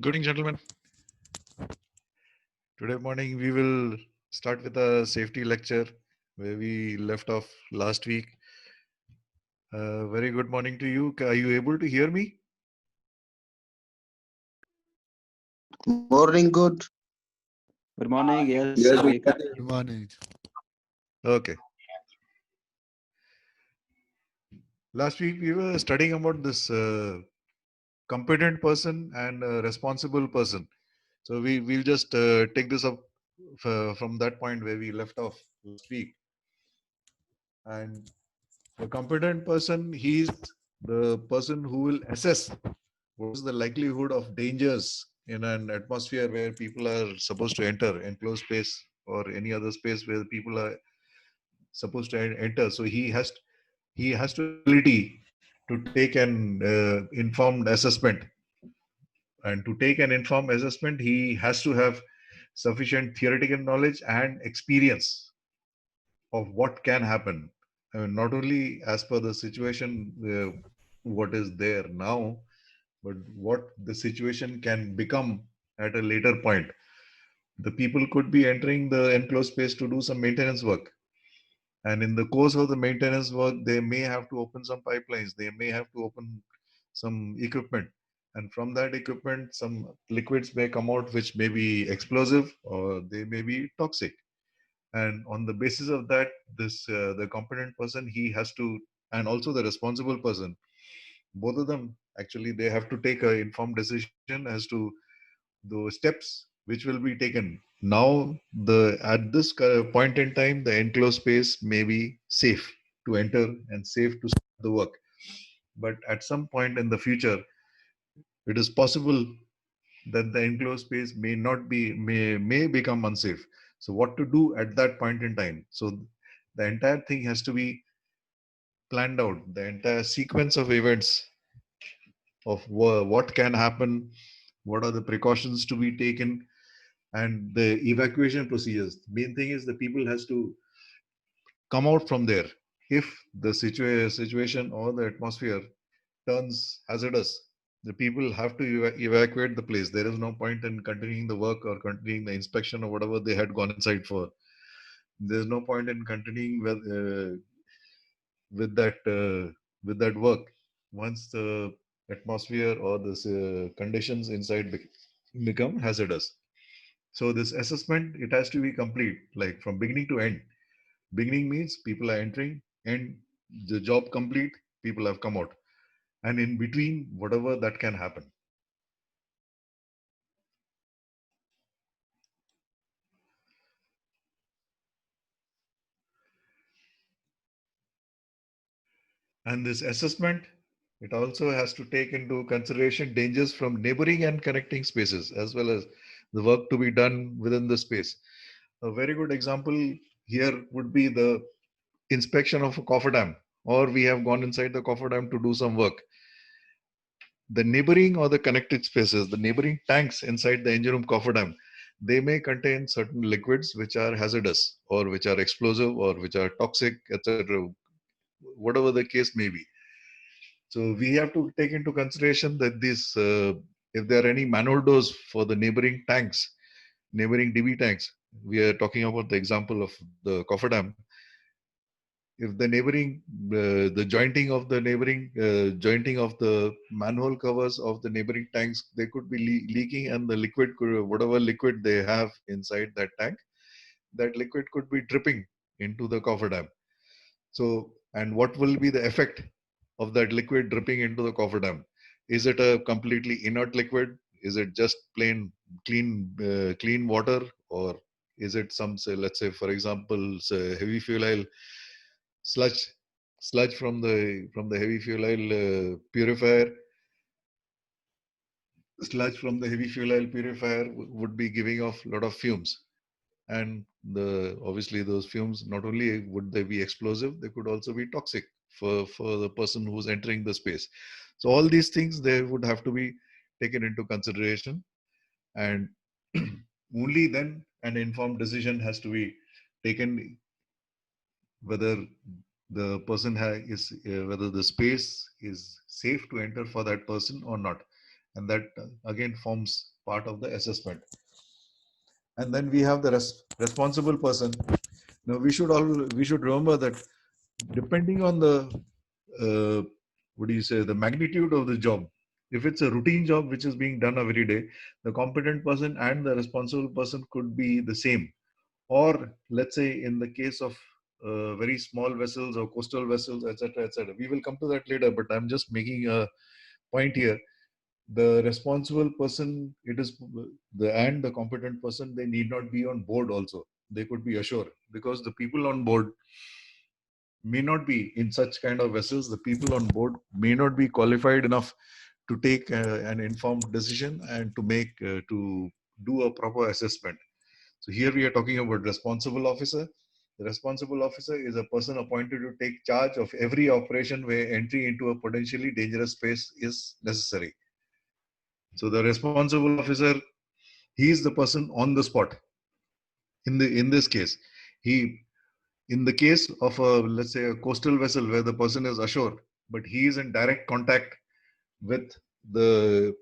Good evening, gentlemen. Today morning we will start with a safety lecture where we left off last week. Very good morning to you. Are you able to hear me? Morning, good. Good morning. Yes, Yes, we we can. can. Good morning. Okay. Last week we were studying about this competent person and responsible person. So we'll just take this up from that point where we left off last week. And the competent person, he's the person who will assess what is the likelihood of dangers in an atmosphere where people are supposed to enter, enclosed space or any other space where people are supposed to enter. So he has to ability to take an informed assessment, and to take an informed assessment, he has to have sufficient theoretical knowledge and experience of what can happen. I mean, not only as per the situation, what is there now, but what the situation can become at a later point. The people could be entering the enclosed space to do some maintenance work. And in the course of the maintenance work, they may have to open some pipelines, they may have to open some equipment. And from that equipment, some liquids may come out which may be explosive or they may be toxic. And on the basis of that, the competent person, he has to, and also the responsible person, both of them actually, they have to take an informed decision as to the steps which will be taken. Now, the at this point in time, the enclosed space may be safe to enter and safe to start the work. But at some point in the future, it is possible that the enclosed space may not be may become unsafe. So what to do at that point in time? So the entire thing has to be planned out. The entire sequence of events of what can happen, what are the precautions to be taken, and the evacuation procedures. Main thing is the people has to come out from there. If the situation or the atmosphere turns hazardous, the people have to evacuate the place. There is no point in continuing the work or continuing the inspection or whatever they had gone inside for. There's no point in continuing with that with that work once the atmosphere or the conditions inside become hazardous. So this assessment, it has to be complete, like from beginning to end. Beginning means people are entering, and the job complete, people have come out, and in between, whatever that can happen. And this assessment, it also has to take into consideration dangers from neighboring and connecting spaces, as well as the work to be done within the space. A very good example here would be the inspection of a cofferdam, or we have gone inside the cofferdam to do some work. The neighboring or the connected spaces, the neighboring tanks inside the engine room cofferdam, they may contain certain liquids which are hazardous or which are explosive or which are toxic, etc. Whatever the case may be. So we have to take into consideration that this, if there are any manhole doors for the neighboring tanks, neighboring DB tanks, we are talking about the example of the cofferdam. If the neighboring, the jointing of the neighboring, jointing of the manhole covers of the neighboring tanks, they could be leaking, and the liquid could, whatever liquid they have inside that tank, that liquid could be dripping into the cofferdam. So, and what will be the effect of that liquid dripping into the cofferdam? Is it a completely inert liquid? Is it just plain clean water, or is it some, say, let's say, for example, say, heavy fuel oil sludge, sludge from the heavy fuel oil purifier? Sludge from the heavy fuel oil purifier would be giving off a lot of fumes, and the obviously those fumes, not only would they be explosive, they could also be toxic for the person who's entering the space. So all these things, they would have to be taken into consideration, and only then an informed decision has to be taken whether the person is whether the space is safe to enter for that person or not. and that again forms part of the assessment. And then we have the responsible person. Now we should remember that depending on the what do you say, the magnitude of the job, if it's a routine job which is being done every day, the competent person and the responsible person could be the same. Or let's say in the case of very small vessels or coastal vessels, etc., etc. We will come to that later, but I'm just making a point here. The responsible person, it is the and the competent person, they need not be on board also. They could be ashore, because the people on board may not be in such kind of vessels. The people on board may not be qualified enough to take an informed decision and to make to do a proper assessment. So here we are talking about responsible officer. The responsible officer is a person appointed to take charge of every operation where entry into a potentially dangerous space is necessary. So the responsible officer, he is the person on the spot. In this case, he, in the case of a, let's say, a coastal vessel where the person is ashore, but he is in direct contact with the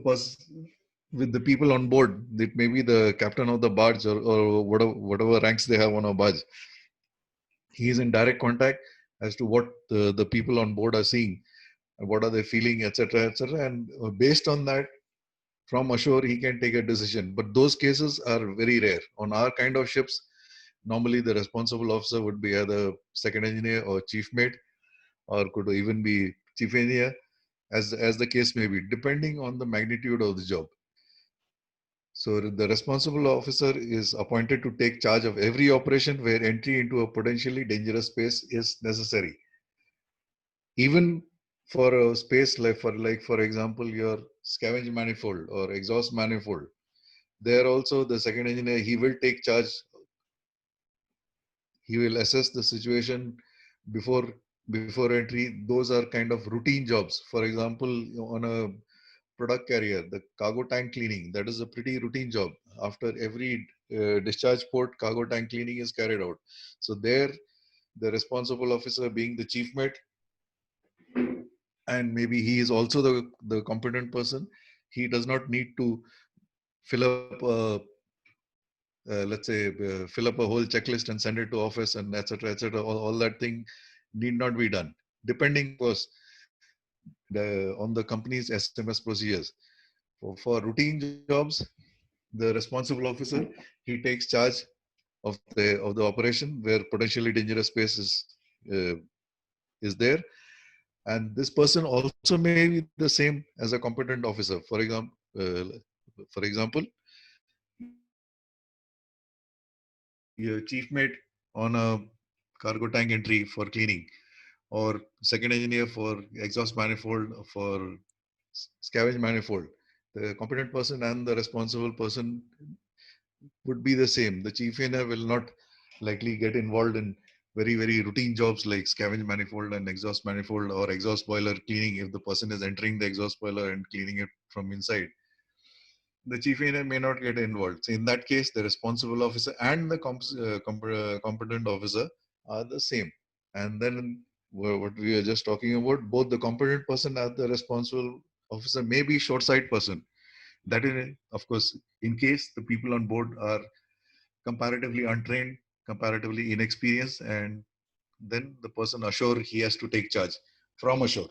person, with the people on board. It may be the captain of the barge, or whatever ranks they have on a barge. He is in direct contact as to what the people on board are seeing and what are they feeling, etc., etc. And based on that, from ashore, he can take a decision. But those cases are very rare. On our kind of ships, normally the responsible officer would be either second engineer or chief mate, or could even be chief engineer, as the case may be, depending on the magnitude of the job. So the responsible officer is appointed to take charge of every operation where entry into a potentially dangerous space is necessary. Even for a space like for example, your scavenge manifold or exhaust manifold, there also the second engineer, he will take charge. He will assess the situation before before entry. Those are kind of routine jobs. For example, on a product carrier, the cargo tank cleaning, that is a pretty routine job. After every discharge port, cargo tank cleaning is carried out. So there, the responsible officer being the chief mate, and maybe he is also the competent person. He does not need to fill up a let's say fill up a whole checklist and send it to office and etc., etc. All that thing need not be done, depending of course on the company's SMS procedures. For routine jobs, the responsible officer, he takes charge of the operation where potentially dangerous space is there. And this person also may be the same as a competent officer. For example, your chief mate on a cargo tank entry for cleaning, or second engineer for exhaust manifold, for scavenge manifold. The competent person and the responsible person would be the same. The chief engineer will not likely get involved in very routine jobs like scavenge manifold and exhaust manifold or exhaust boiler cleaning. If the person is entering the exhaust boiler and cleaning it from inside, the chief engineer may not get involved. So in that case, the responsible officer and the competent officer are the same. And then what we are just talking about, both the competent person and the responsible officer may be short sight person. That is, of course, in case the people on board are comparatively untrained, comparatively inexperienced, and then the person ashore, he has to take charge from ashore.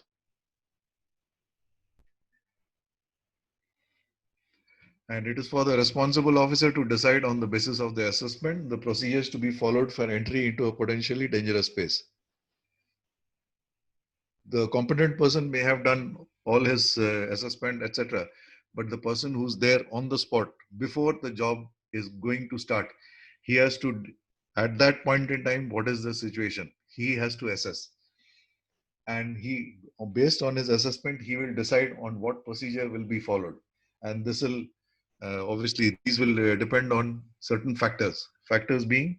And it is for the responsible officer to decide on the basis of the assessment the procedures to be followed for entry into a potentially dangerous space. The competent person may have done all his assessment, etc., but the person who's there on the spot before the job is going to start, he has to, at that point in time, what is the situation? He has to assess, and he, based on his assessment, he will decide on what procedure will be followed. And this will obviously, these will depend on certain factors being,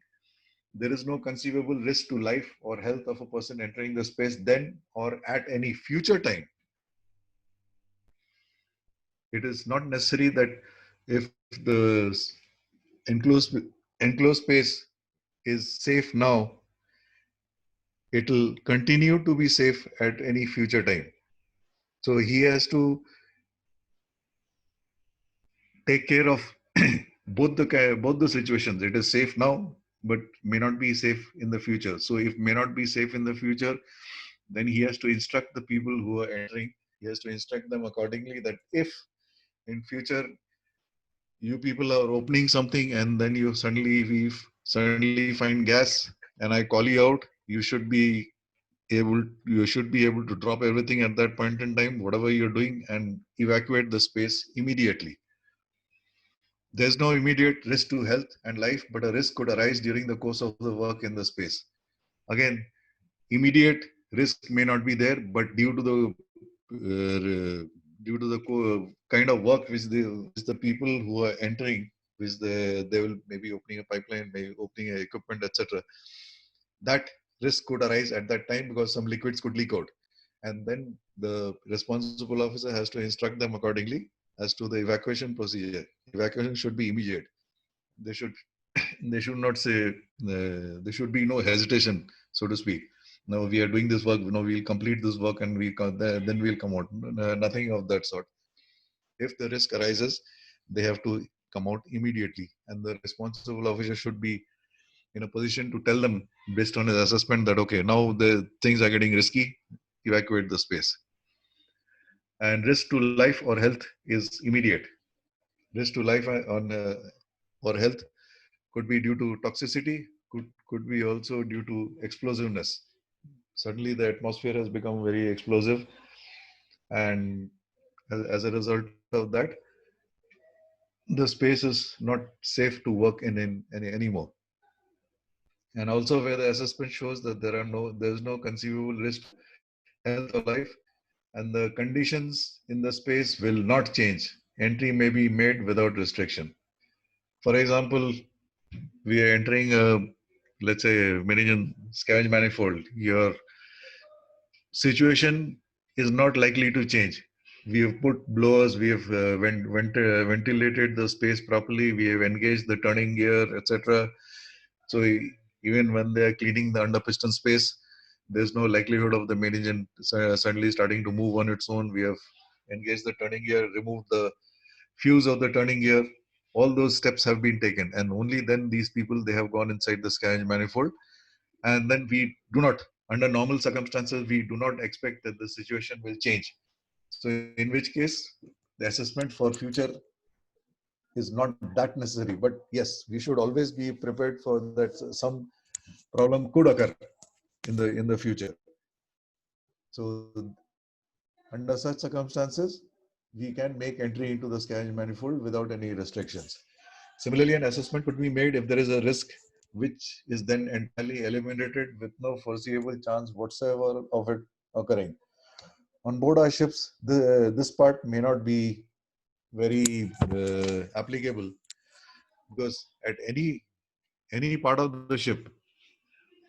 there is no conceivable risk to life or health of a person entering the space then or at any future time. It is not necessary that if the enclosed enclosed space is safe now, it will continue to be safe at any future time. So he has to take care of both the situations. It is safe now, but may not be safe in the future. So if may not be safe in the future, then he has to instruct the people who are entering. He has to instruct them accordingly that if in future you people are opening something and then we suddenly find gas and I call you out, you should be able to drop everything at that point in time, whatever you're doing, and evacuate the space immediately. There's no immediate risk to health and life, but a risk could arise during the course of the work in the space. Again, immediate risk may not be there, but due to the kind of work which the people who are entering, which they will maybe opening a pipeline, maybe opening equipment, etc. That risk could arise at that time because some liquids could leak out, and then the responsible officer has to instruct them accordingly as to the evacuation procedure. Evacuation should be immediate. They should they should not say there should be no hesitation, so to speak. Now we are doing this work. We'll complete this work and then we'll come out. Nothing of that sort. If the risk arises, they have to come out immediately, and the responsible officer should be in a position to tell them based on his assessment that okay, now the things are getting risky, evacuate the space. And risk to life or health is immediate. Risk to life or health could be due to toxicity, could be also due to explosiveness. Suddenly the atmosphere has become very explosive, and as a result of that, the space is not safe to work in anymore. And also where the assessment shows that there's no conceivable risk to health or life, and the conditions in the space will not change. Entry may be made without restriction. For example, we are entering let's say Meridian scavenge manifold. Your situation is not likely to change. We have put blowers, we have ventilated the space properly, we have engaged the turning gear, etc. So even when they are cleaning the under piston space, there's no likelihood of the main engine suddenly starting to move on its own. We have engaged the turning gear, removed the fuse of the turning gear. All those steps have been taken, and only then these people they have gone inside the scavenge manifold. And then we do not, under normal circumstances, we do not expect that the situation will change. So in which case, the assessment for future is not that necessary. But yes, we should always be prepared for that some problem could occur in the future. So under such circumstances, we can make entry into the scavenge manifold without any restrictions. Similarly, an assessment could be made if there is a risk which is then entirely eliminated with no foreseeable chance whatsoever of it occurring. On board our ships, this part may not be very applicable, because at any part of the ship,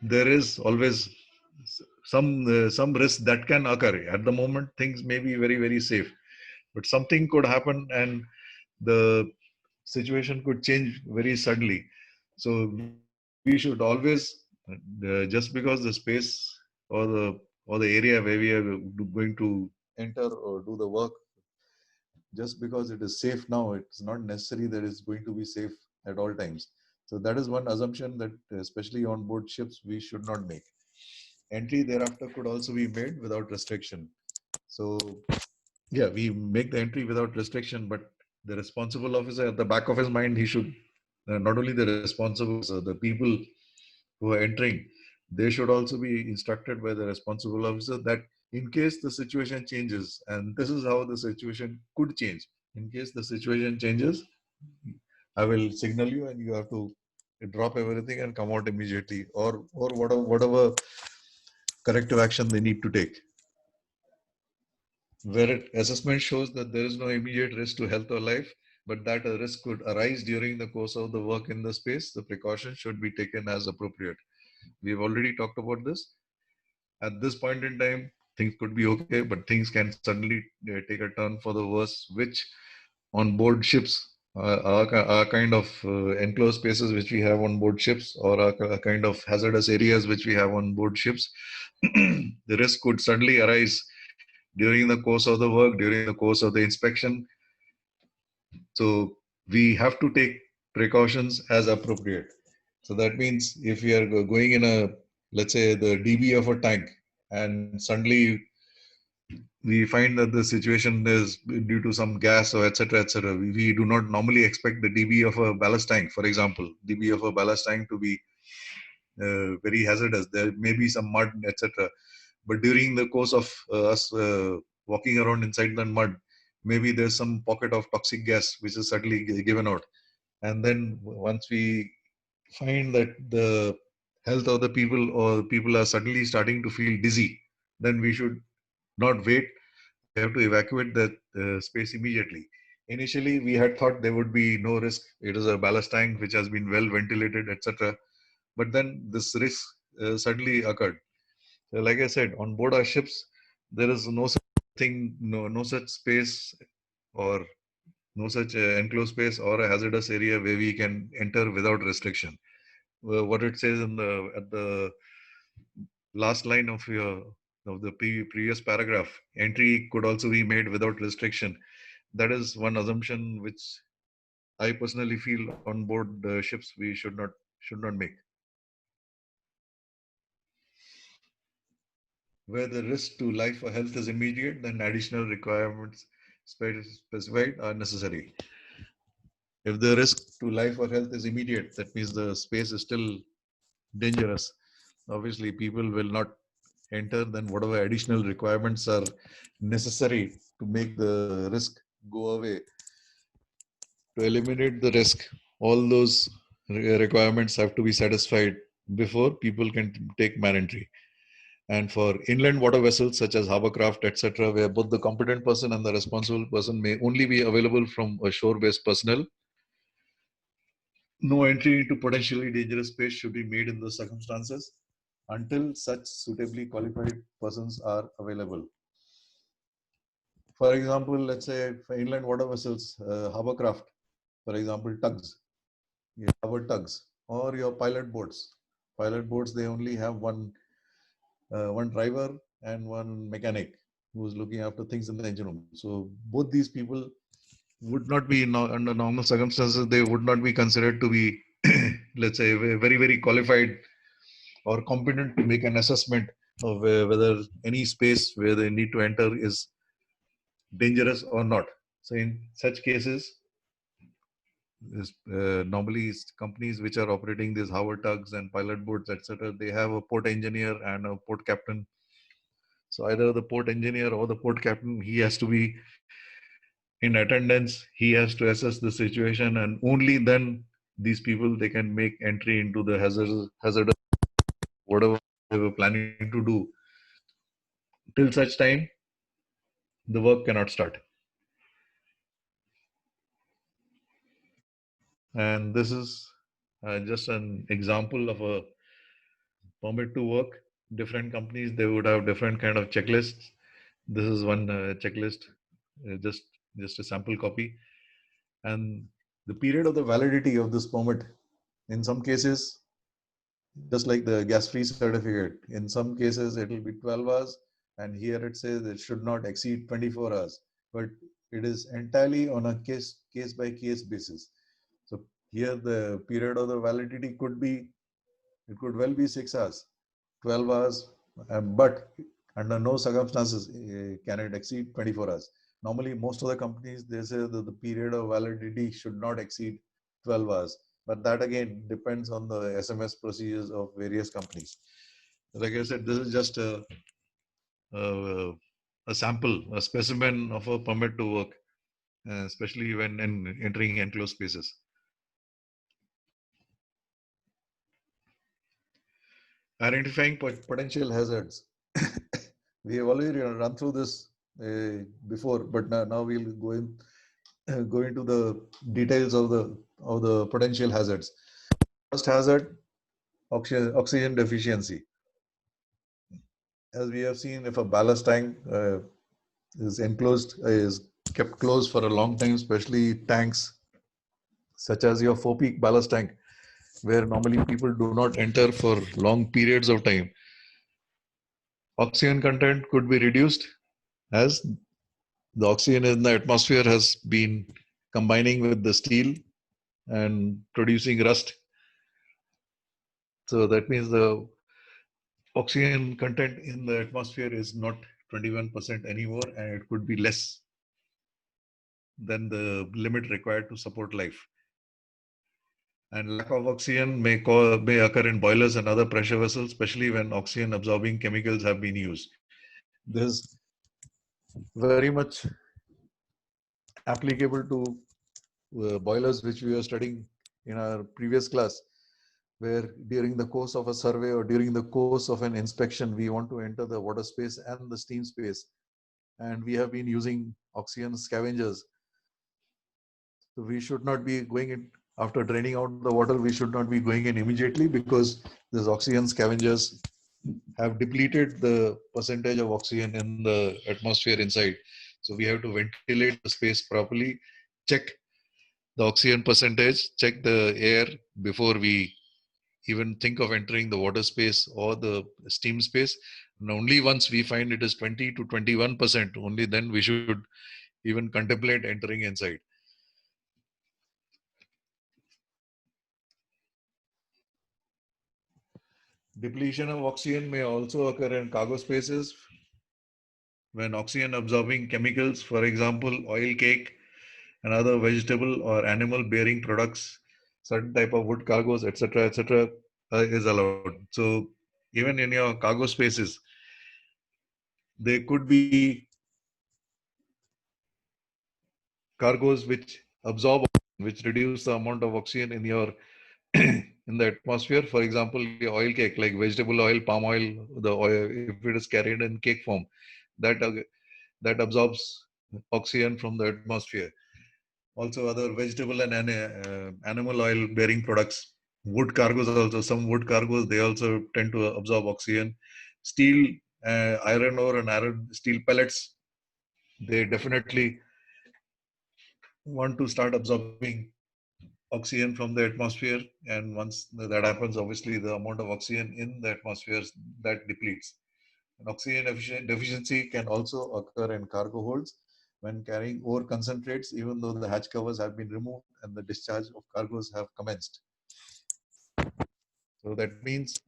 there is always some risk that can occur. At the moment, things may be very safe, but something could happen and the situation could change very suddenly. So we should always, just because the space or the area where we are going to enter or do the work, just because it is safe now, it's not necessary that it's going to be safe at all times. So that is one assumption that, especially on board ships, we should not make. Entry thereafter could also be made without restriction. So yeah, we make the entry without restriction, but the responsible officer, at the back of his mind, he should, not only the responsible officer, the people who are entering, they should also be instructed by the responsible officer that in case the situation changes, and this is how the situation could change. In case the situation changes, I will signal you and you have to drop everything and come out immediately, or whatever corrective action they need to take. Where assessment shows that there is no immediate risk to health or life, but that a risk could arise during the course of the work in the space, the precautions should be taken as appropriate. We've already talked about this. At this point in time, things could be okay, but things can suddenly take a turn for the worse, which on board ships are kind of enclosed spaces which we have on board ships, or are kind of hazardous areas which we have on board ships. The risk could suddenly arise during the course of the work, during the course of the inspection. So we have to take precautions as appropriate. So that means if we are going in a, let's say, the dB of a tank, and suddenly we find that the situation is due to some gas or etc etc, we do not normally expect the dB of a ballast tank, for example, dB of a ballast tank to be very hazardous. There may be some mud, etc. But during the course of us walking around inside the mud, maybe there's some pocket of toxic gas which is suddenly given out. And then once we find that the health of the people or people are suddenly starting to feel dizzy, then we should not wait. We have to evacuate that space immediately. Initially, we had thought there would be no risk. It is a ballast tank which has been well ventilated, etc. But then this risk suddenly occurred. So like I said, on board our ships, there is no such thing, no such space or no such enclosed space or a hazardous area where we can enter without restriction. What it says in the at the last line of the previous paragraph, entry could also be made without restriction. That is one assumption which I personally feel on board the ships we should not make. Where the risk to life or health is immediate, then additional requirements specified are necessary. If the risk to life or health is immediate, that means the space is still dangerous. Obviously, people will not enter. Then whatever additional requirements are necessary to make the risk go away, to eliminate the risk, all those requirements have to be satisfied before people can take man entry. And for inland water vessels such as hovercraft, etc., where both the competent person and the responsible person may only be available from a shore-based personnel, no entry into potentially dangerous space should be made in those circumstances until such suitably qualified persons are available. For example, let's say for inland water vessels, hovercraft, for example, tugs, your hover tugs, or your pilot boats. Pilot boats, they only have one driver and one mechanic who's looking after things in the engine room. So both these people would not be under normal circumstances. They would not be considered to be, let's say, very very qualified or competent to make an assessment of whether any space where they need to enter is dangerous or not. So in such cases, normally companies which are operating these hover tugs and pilot boats, etc., they have a port engineer and a port captain. So either the port engineer or the port captain, he has to be in attendance. He has to assess the situation, and only then these people they can make entry into the hazardous whatever they were planning to do. Till such time, the work cannot start. And this is just an example of a permit to work. Different companies they would have different kind of checklists. This is one checklist, just a sample copy. And the period of the validity of this permit, in some cases, just like the gas-free certificate, in some cases it will be 12 hours, and here it says it should not exceed 24 hours. But it is entirely on a case by case basis. So here the period of the validity it could well be 6 hours, 12 hours, but under no circumstances can it exceed 24 hours. Normally, most of the companies, they say that the period of validity should not exceed 12 hours. But that again depends on the SMS procedures of various companies. Like I said, this is just a, a sample, a specimen of a permit to work, especially when entering enclosed spaces. Identifying potential hazards. We have already run through this before, but now we'll go into the details of the potential hazards. First hazard, oxygen deficiency. As we have seen, if a ballast tank is kept closed for a long time, especially tanks such as your 4-peak ballast tank, where normally people do not enter for long periods of time, oxygen content could be reduced as the oxygen in the atmosphere has been combining with the steel and producing rust. So that means the oxygen content in the atmosphere is not 21% anymore, and it could be less than the limit required to support life. And lack of oxygen may occur in boilers and other pressure vessels, especially when oxygen absorbing chemicals have been used. This is very much applicable to boilers, which we were studying in our previous class, where during the course of a survey or during the course of an inspection, we want to enter the water space and the steam space. And we have been using oxygen scavengers. So we should not be going in after draining out the water. We should not be going in immediately, because these oxygen scavengers have depleted the percentage of oxygen in the atmosphere inside. So we have to ventilate the space properly, check the oxygen percentage, check the air before we even think of entering the water space or the steam space. And only once we find it is 20 to 21%, only then we should even contemplate entering inside. Depletion of oxygen may also occur in cargo spaces when oxygen absorbing chemicals, for example, oil cake and other vegetable or animal bearing products, certain type of wood cargoes, etc., is allowed. So even in your cargo spaces, there could be cargoes which absorb, which reduce the amount of oxygen in your in the atmosphere. For example, the oil cake, like vegetable oil, palm oil, the oil, if it is carried in cake form, that that absorbs oxygen from the atmosphere. Also, other vegetable and animal oil bearing products, wood cargoes also. Some wood cargoes, they also tend to absorb oxygen. Steel, iron ore, and iron steel pellets, they definitely want to start absorbing oxygen from the atmosphere, and once that happens, obviously the amount of oxygen in the atmosphere that depletes. And oxygen deficiency can also occur in cargo holds when carrying ore concentrates, even though the hatch covers have been removed and the discharge of cargoes have commenced. So that means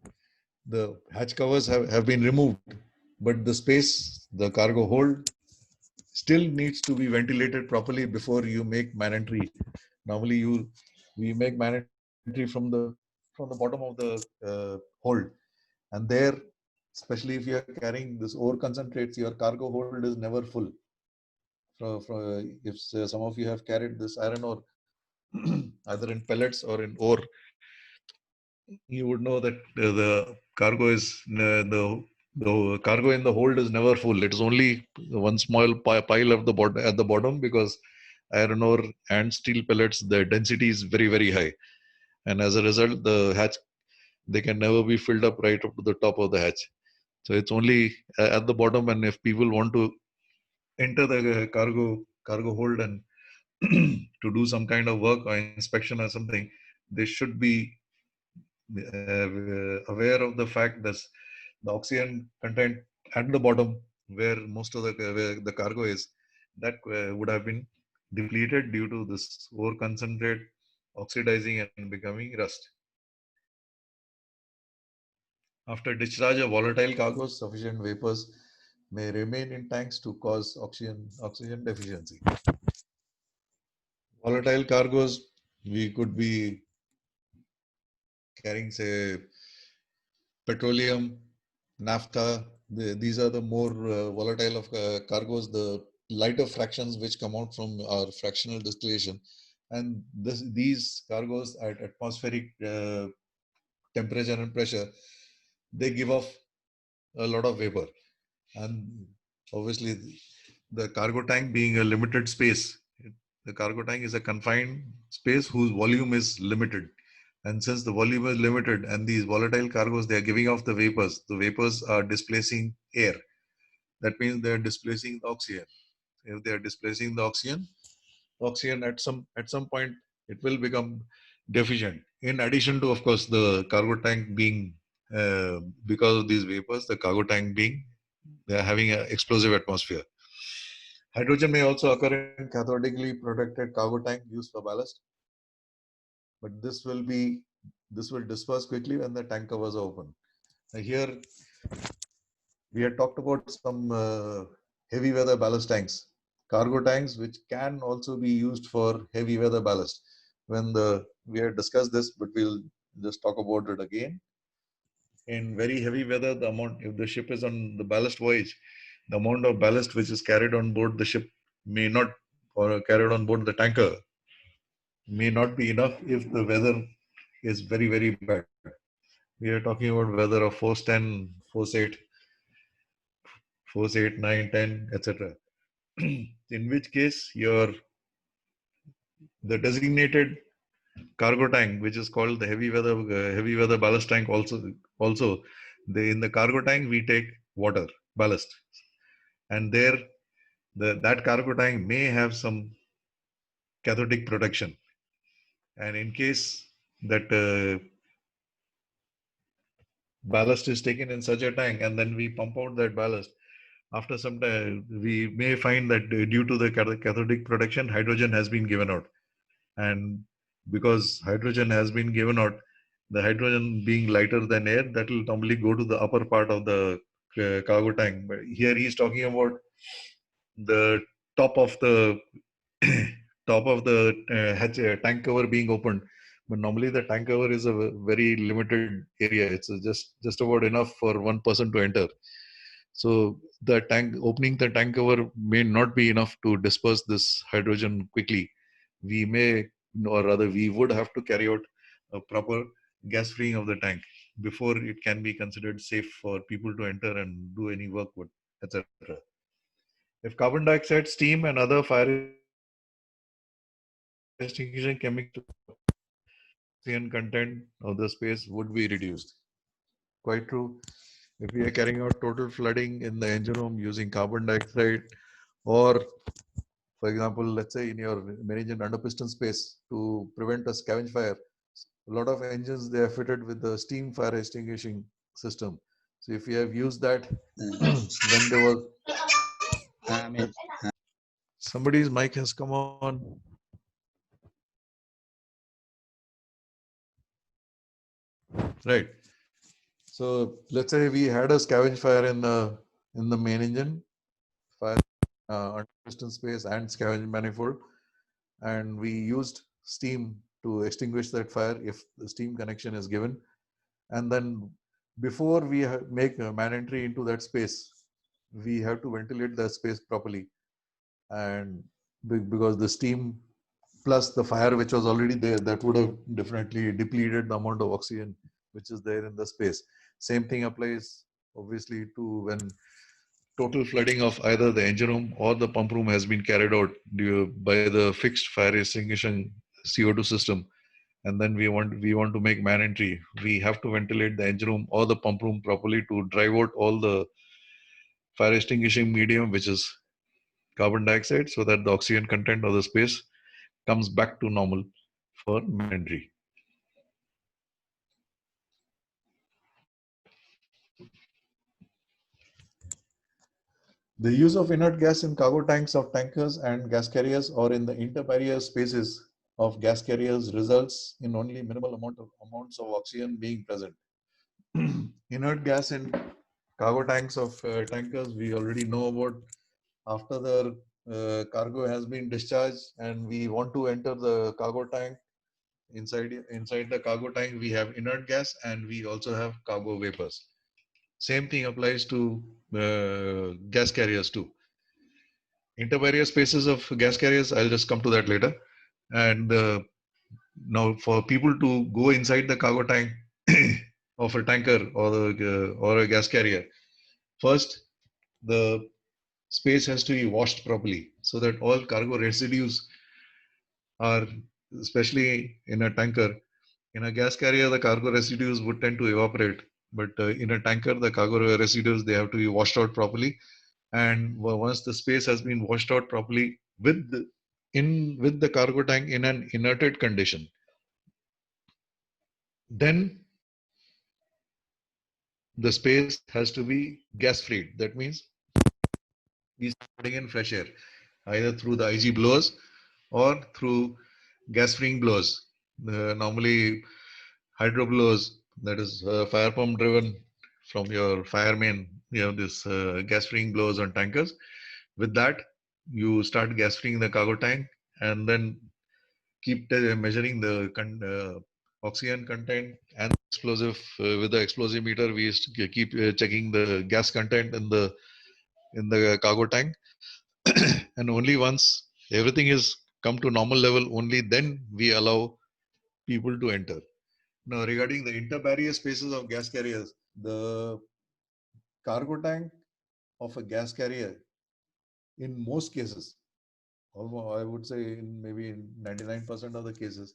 the hatch covers have been removed, but the space, the cargo hold, still needs to be ventilated properly before you make man entry. Normally, we make man entry from the bottom of the hold, and there, especially if you are carrying this ore concentrates, your cargo hold is never full. If some of you have carried this iron ore, either in pellets or in ore, you would know that the cargo is the cargo in the hold is never full. It is only one small pile of the bottom at the bottom, because iron ore and steel pellets, the density is very, very high, and as a result, the hatch, they can never be filled up right up to the top of the hatch. So it's only at the bottom, and if people want to enter the cargo hold and to do some kind of work or inspection or something, they should be aware of the fact that the oxygen content at the bottom, where most of the cargo is, that would have been depleted due to this ore concentrate oxidizing and becoming rust. After discharge of volatile cargoes, sufficient vapors may remain in tanks to cause oxygen deficiency. Volatile cargoes, we could be carrying, say, petroleum, naphtha. These are the more volatile of cargoes, the lighter fractions which come out from our fractional distillation. And these cargoes at atmospheric temperature and pressure, they give off a lot of vapor. And obviously, the cargo tank being a limited space, the cargo tank is a confined space whose volume is limited. And since the volume is limited and these volatile cargoes, they are giving off the vapors are displacing air. That means they are displacing the oxygen. If they are displacing the oxygen at some point, it will become deficient. In addition to, of course, the cargo tank being, because of these vapors, the cargo tank being, they are having an explosive atmosphere. Hydrogen may also occur in cathodically protected cargo tank used for ballast. but this will disperse quickly when the tank covers are open. Here we had talked about some heavy weather ballast tanks, cargo tanks, which can also be used for heavy weather ballast. We had discussed this, but we'll just talk about it again. In very heavy weather, the amount, if the ship is on the ballast voyage, the amount of ballast which is carried on board the ship may not, or carried on board the tanker, may not be enough if the weather is very, very bad. We are talking about weather of force 10, force 8, force 8, 9, 10, etc. In which case, the designated cargo tank, which is called the heavy weather ballast tank, also in the cargo tank we take water ballast, and that cargo tank may have some cathodic protection, and in case that ballast is taken in such a tank and then we pump out that ballast, after some time we may find that due to the cathodic protection, hydrogen has been given out, and because hydrogen has been given out, the hydrogen being lighter than air, that will normally go to the upper part of the cargo tank. But here he's talking about the top of the top of the tank cover being opened. But normally the tank cover is a very limited area. It's just about enough for one person to enter. So opening the tank cover may not be enough to disperse this hydrogen quickly. We may, or rather we would have to carry out a proper gas freeing of the tank before it can be considered safe for people to enter and do any work with, etc. If carbon dioxide, steam, and other fire extinguishing chemicals oxygen content of the space would be reduced. Quite true. If we are carrying out total flooding in the engine room using carbon dioxide, or for example, let's say in your main engine under piston space to prevent a scavenge fire, a lot of engines they are fitted with the steam fire extinguishing system. So if you have used that when there was somebody's mic has come on. Right. So let's say we had a scavenge fire in the main engine, fire under piston space and scavenge manifold, and we used steam to extinguish that fire if the steam connection is given. And then before we make a man entry into that space, we have to ventilate the space properly, and because the steam plus the fire which was already there, that would have definitely depleted the amount of oxygen which is there in the space. Same thing applies obviously to when total flooding of either the engine room or the pump room has been carried out by the fixed fire extinguishing CO2 system, and then we want to make man entry. We have to ventilate the engine room or the pump room properly to drive out all the fire extinguishing medium, which is carbon dioxide, so that the oxygen content of the space comes back to normal for man entry. The use of inert gas in cargo tanks of tankers and gas carriers or in the interbarrier spaces of gas carriers results in only minimal amounts of oxygen being present. Inert gas in cargo tanks of tankers, we already know about. After the cargo has been discharged and we want to enter the cargo tank, inside the cargo tank we have inert gas and we also have cargo vapors. Same thing applies to gas carriers too. Interbarrier spaces of gas carriers, I'll just come to that later. And now for people to go inside the cargo tank of a tanker or a gas carrier, first the space has to be washed properly so that all cargo residues are, especially in a tanker, in a gas carrier, the cargo residues would tend to evaporate. But in a tanker, the cargo residues, they have to be washed out properly. And once the space has been washed out properly with the cargo tank in an inerted condition, then the space has to be gas freed. That means we start putting in fresh air, either through the IG blowers or through gas freeing blowers. Normally hydro blowers, that is fire pump driven from your fire main, you have this gas freeing blowers on tankers. With that, you start gas freeing the cargo tank and then keep measuring the oxygen content and explosive with the explosive meter. We used to keep checking the gas content in the cargo tank, and only once everything is come to normal level, only then we allow people to enter. Now, regarding the interbarrier spaces of gas carriers, the cargo tank of a gas carrier, in most cases, almost I would say in maybe in 99% of the cases,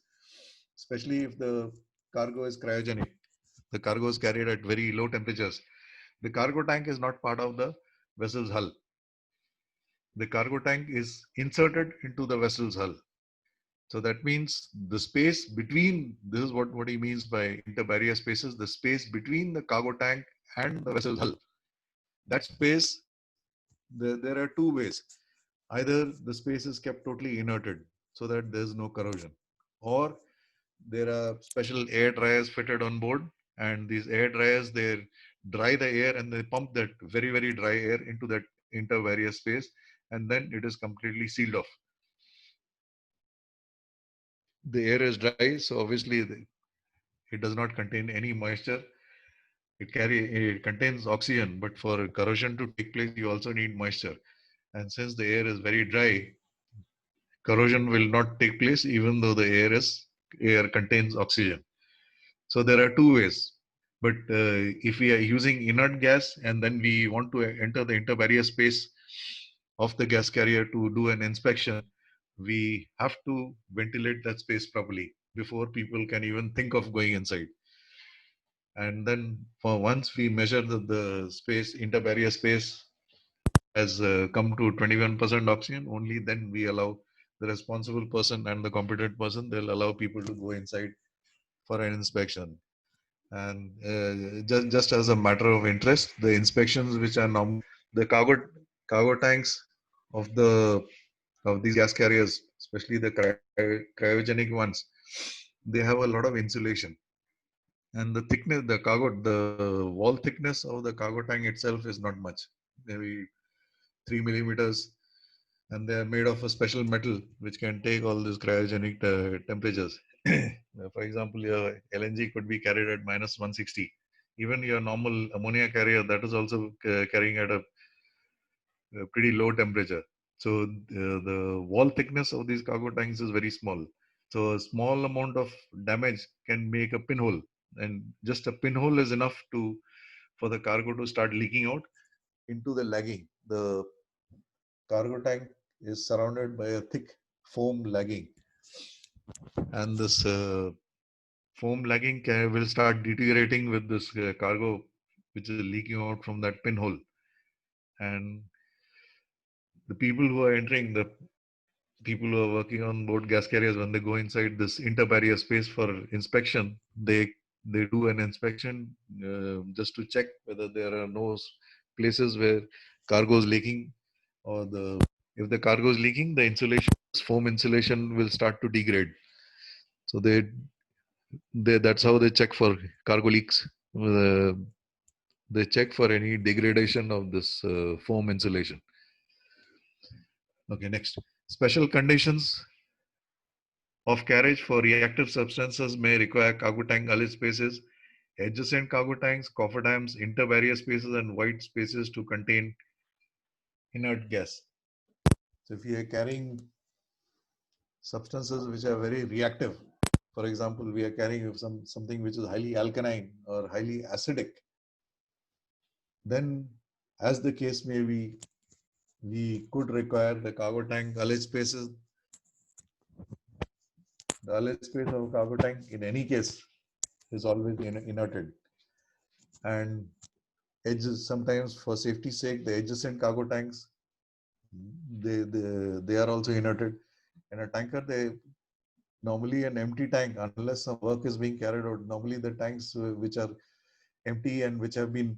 especially if the cargo is cryogenic, the cargo is carried at very low temperatures. The cargo tank is not part of the vessel's hull. The cargo tank is inserted into the vessel's hull. So that means the space between, this is what he means by interbarrier spaces, the space between the cargo tank and the vessel's hull. That space, there are two ways. Either the space is kept totally inerted so that there's no corrosion, or there are special air dryers fitted on board, and these air dryers, they dry the air and they pump that very, very dry air into that interbarrier space, and then it is completely sealed off. The air is dry, so obviously it does not contain any moisture. It contains oxygen, but for corrosion to take place, you also need moisture. And since the air is very dry, corrosion will not take place even though the air contains oxygen. So there are two ways. But if we are using inert gas and then we want to enter the interbarrier space of the gas carrier to do an inspection, we have to ventilate that space properly before people can even think of going inside. And then for once we measure the space, interbarrier space has come to 21% oxygen, only then we allow the responsible person and the competent person, they'll allow people to go inside for an inspection. And just as a matter of interest, the inspections which are normal, the cargo tanks of these gas carriers, especially the cryogenic ones, they have a lot of insulation. And the thickness, the wall thickness of the cargo tank itself is not much, maybe 3 millimeters, and they are made of a special metal which can take all these cryogenic temperatures. For example, your LNG could be carried at minus 160. Even your normal ammonia carrier, that is also carrying at a pretty low temperature. So the wall thickness of these cargo tanks is very small. So a small amount of damage can make a pinhole, and just a pinhole is enough for the cargo to start leaking out into the lagging. The cargo tank is surrounded by a thick foam lagging, and this foam lagging will start deteriorating with this cargo which is leaking out from that pinhole. And the people who are entering, the people who are working on board gas carriers, when they go inside this interbarrier space for inspection, they do an inspection just to check whether there are no places where cargo is leaking, or if the cargo is leaking, the insulation, foam insulation, will start to degrade. So that's how they check for cargo leaks. They check for any degradation of this foam insulation. Okay, next. Special conditions of carriage for reactive substances may require cargo tank gullet spaces, adjacent cargo tanks, cofferdams, interbarrier spaces, and white spaces to contain inert gas. So if you are carrying substances which are very reactive, for example, we are carrying something which is highly alkaline or highly acidic, then as the case may be, we could require the cargo tank gullet spaces. The gullet space of a cargo tank in any case is always inerted, and edges, sometimes for safety's sake, the adjacent cargo tanks, they are also inerted. In a tanker, they normally an empty tank, unless some work is being carried out, normally the tanks which are empty and which have been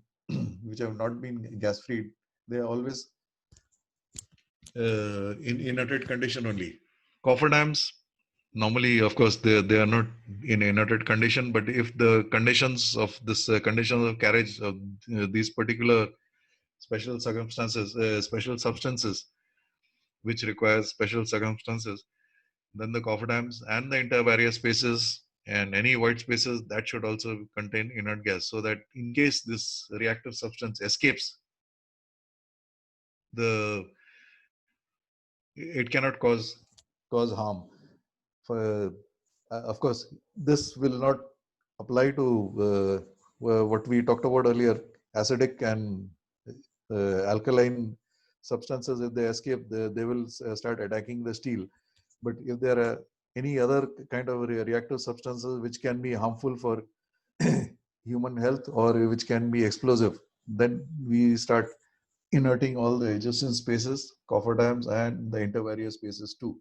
which have not been gas freed, they are always in inerted condition only. Cofferdams, normally, of course, they are not in inerted condition, but if the conditions of this conditions of carriage of these particular special circumstances, special substances, which requires special circumstances, then the cofferdams and the interbarrier spaces and any void spaces that should also contain inert gas, so that in case this reactive substance escapes, the it cannot cause harm. For of course, this will not apply to what we talked about earlier, acidic and alkaline substances. If they escape, they will start attacking the steel. But if there are any other kind of reactive substances which can be harmful for human health or which can be explosive, then we start inerting all the adjacent spaces, cofferdams, and the interbarrier spaces too.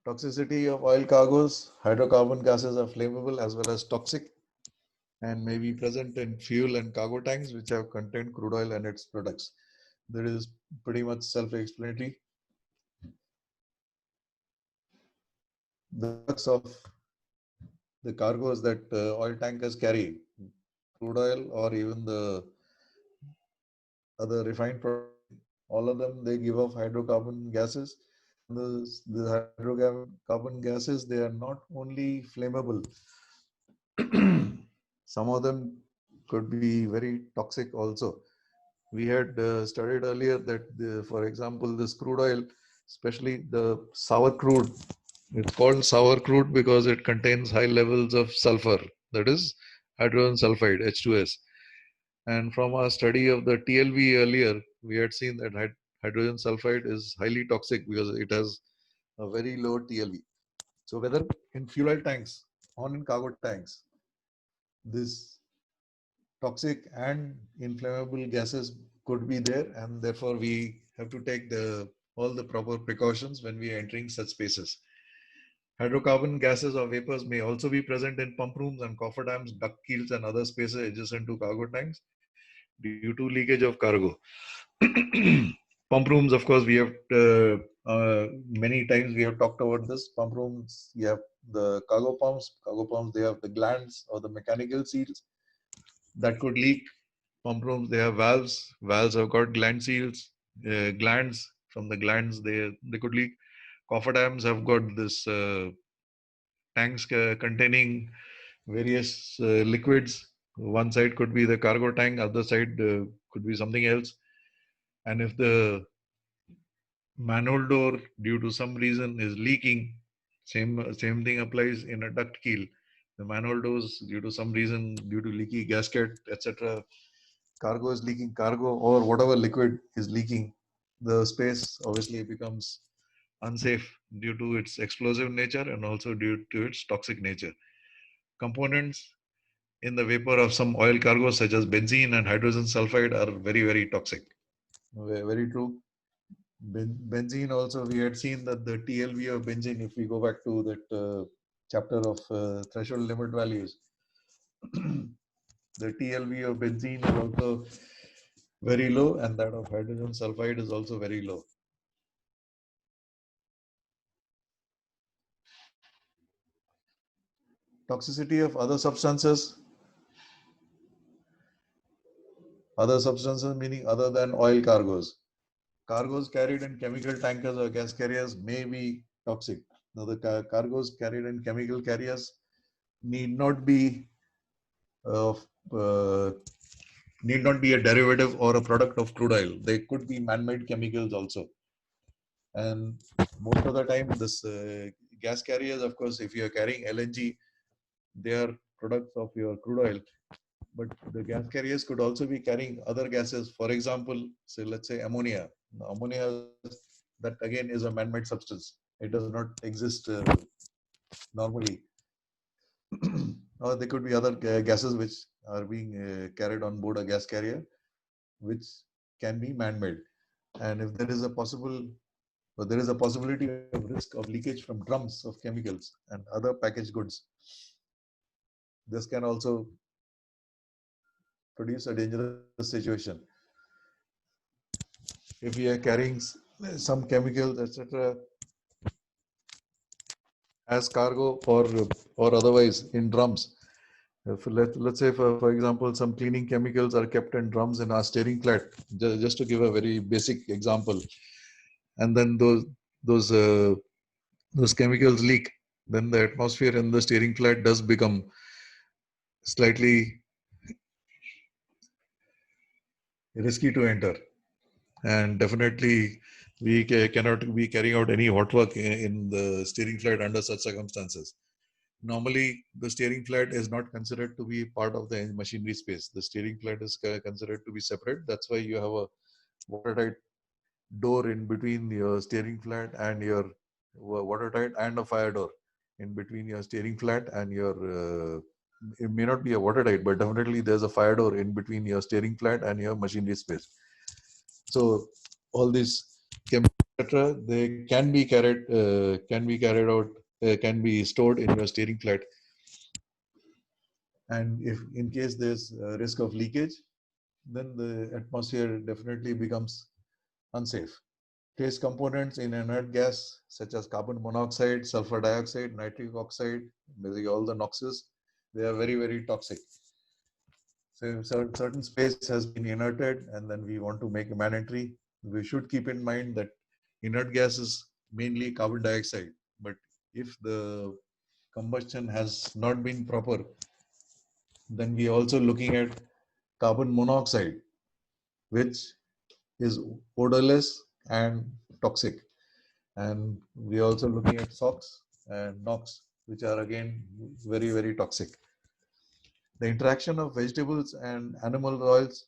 Toxicity of oil cargoes: hydrocarbon gases are flammable as well as toxic and may be present in fuel and cargo tanks which have contained crude oil and its products. That is pretty much self-explanatory. The products of the cargoes that oil tankers carry, crude oil or even the other refined products, all of them, they give off hydrocarbon gases. The hydrocarbon gases, they are not only flammable, some of them could be very toxic also. We had studied earlier that, for example, this crude oil, especially the sour crude, it's called sour crude because it contains high levels of sulfur, that is hydrogen sulfide, H2S. And from our study of the TLV earlier, we had seen that hydrogen sulfide is highly toxic because it has a very low TLV. So whether in fuel oil tanks or in cargo tanks, this toxic and inflammable gases could be there, and therefore we have to take all the proper precautions when we are entering such spaces. Hydrocarbon gases or vapors may also be present in pump rooms and cofferdams, duct keels, and other spaces adjacent to cargo tanks due to leakage of cargo. Pump rooms, of course, we have many times we have talked about this. Pump rooms, you have the cargo pumps. Cargo pumps, they have the glands or the mechanical seals that could leak. Pump rooms, they have valves. Valves have got gland seals, glands. From the glands, they could leak. Cofferdams have got this tanks containing various liquids. One side could be the cargo tank, other side could be something else. And if the manhole door, due to some reason, is leaking, same thing applies in a duct keel. The manhole doors, due to some reason, due to leaky gasket, etc., cargo is leaking, cargo or whatever liquid is leaking, the space obviously becomes unsafe due to its explosive nature and also due to its toxic nature. Components in the vapor of some oil cargoes such as benzene and hydrogen sulfide are very, very toxic. Very true. Benzene also, we had seen that the TLV of benzene, if we go back to that chapter of threshold limit values, the TLV of benzene is also very low, and that of hydrogen sulfide is also very low. Toxicity of other substances meaning other than oil cargoes. Cargoes carried in chemical tankers or gas carriers may be toxic. Now, the cargoes carried in chemical carriers need not be uh, uh, need not be a derivative or a product of crude oil. They could be man-made chemicals also. And most of the time, this gas carriers, of course, if you are carrying LNG, they are products of your crude oil. But the gas carriers could also be carrying other gases. For example, say let's say ammonia. Now, ammonia, that again is a man-made substance. It does not exist normally. Or there could be other gases which are being carried on board a gas carrier, which can be man-made. And if there is a possibility of risk of leakage from drums of chemicals and other packaged goods, this can also produce a dangerous situation. if we are carrying some chemicals, etc., as cargo or otherwise in drums. If let's say, for example, some cleaning chemicals are kept in drums in our steering flat, just to give a very basic example, and then those uh, those chemicals leak, then the atmosphere in the steering flat does become slightly risky to enter, and definitely we cannot be carrying out any hot work in the steering flat under such circumstances. Normally, the steering flat is not considered to be part of the machinery space. The steering flat is considered to be separate. That's why you have a watertight door in between your steering flat and your watertight, and a fire door in between your steering flat and your it may not be a watertight, but definitely there's a fire door in between your steering flat and your machinery space. So all these chemicals, etc., they can be carried out, can be stored in your steering flat, and if in case there's a risk of leakage, then the atmosphere definitely becomes unsafe. Trace components in inert gas such as carbon monoxide, sulfur dioxide, nitric oxide, basically all the NOxes, they are very, very toxic. So if certain space has been inerted and then we want to make a mandatory, we should keep in mind that inert gas is mainly carbon dioxide. But if the combustion has not been proper, then we are also looking at carbon monoxide, which is odorless and toxic. And we are also looking at SOx and NOx, which are again very, very toxic. The interaction of vegetables and animal oils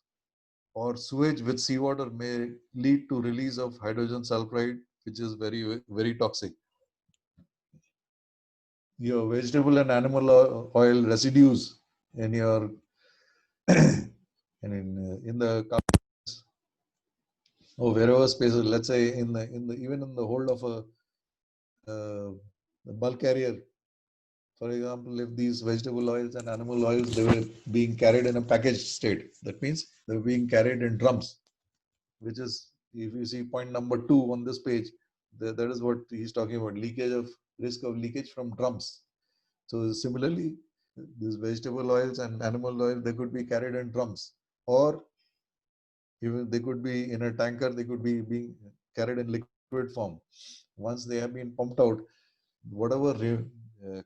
or sewage with seawater may lead to release of hydrogen sulfide, which is very, very toxic. Your vegetable and animal oil residues in your and in the or wherever spaces, let's say in the even in the hold of a bulk carrier. For example, if these vegetable oils and animal oils, they were being carried in a packaged state, that means they were being carried in drums, which is, if you see point number 2 on this page, that is what he's talking about, leakage of risk of leakage from drums. So similarly, these vegetable oils and animal oil, they could be carried in drums, or even they could be in a tanker, they could be being carried in liquid form. Once they have been pumped out, whatever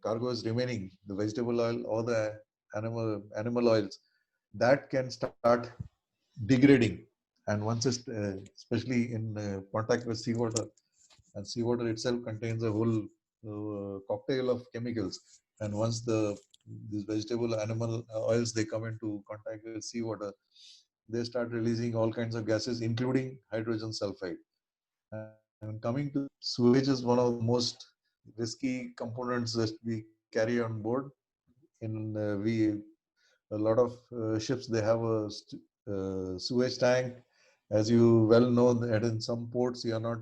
cargo is remaining, the vegetable oil or the animal oils, that can start degrading. And once it's especially in contact with seawater, and seawater itself contains a whole cocktail of chemicals, and once these vegetable animal oils, they come into contact with seawater, they start releasing all kinds of gases, including hydrogen sulfide. And coming to sewage, is one of the most risky components that we carry on board. In a lot of ships, they have a sewage tank. As you well know, that in some ports you are not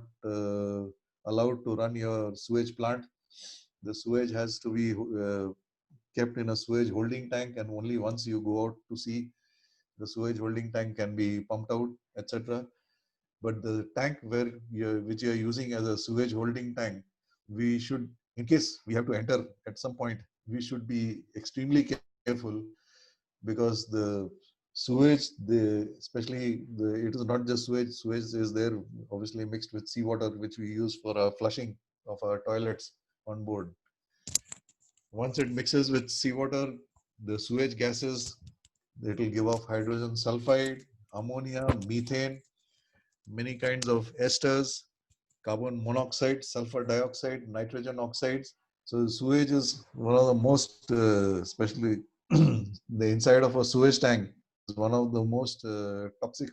allowed to run your sewage plant. The sewage has to be kept in a sewage holding tank, and only once you go out to sea, the sewage holding tank can be pumped out, etc. But the tank which you are using as a sewage holding tank, we should, in case we have to enter at some point, we should be extremely careful, because the sewage, it is not just sewage. Sewage is there obviously mixed with seawater, which we use for our flushing of our toilets on board. Once it mixes with seawater, the sewage gases, it will give off hydrogen sulfide, ammonia, methane, many kinds of esters, carbon monoxide, sulfur dioxide, nitrogen oxides. So sewage is one of the most, especially the inside of a sewage tank is one of the most toxic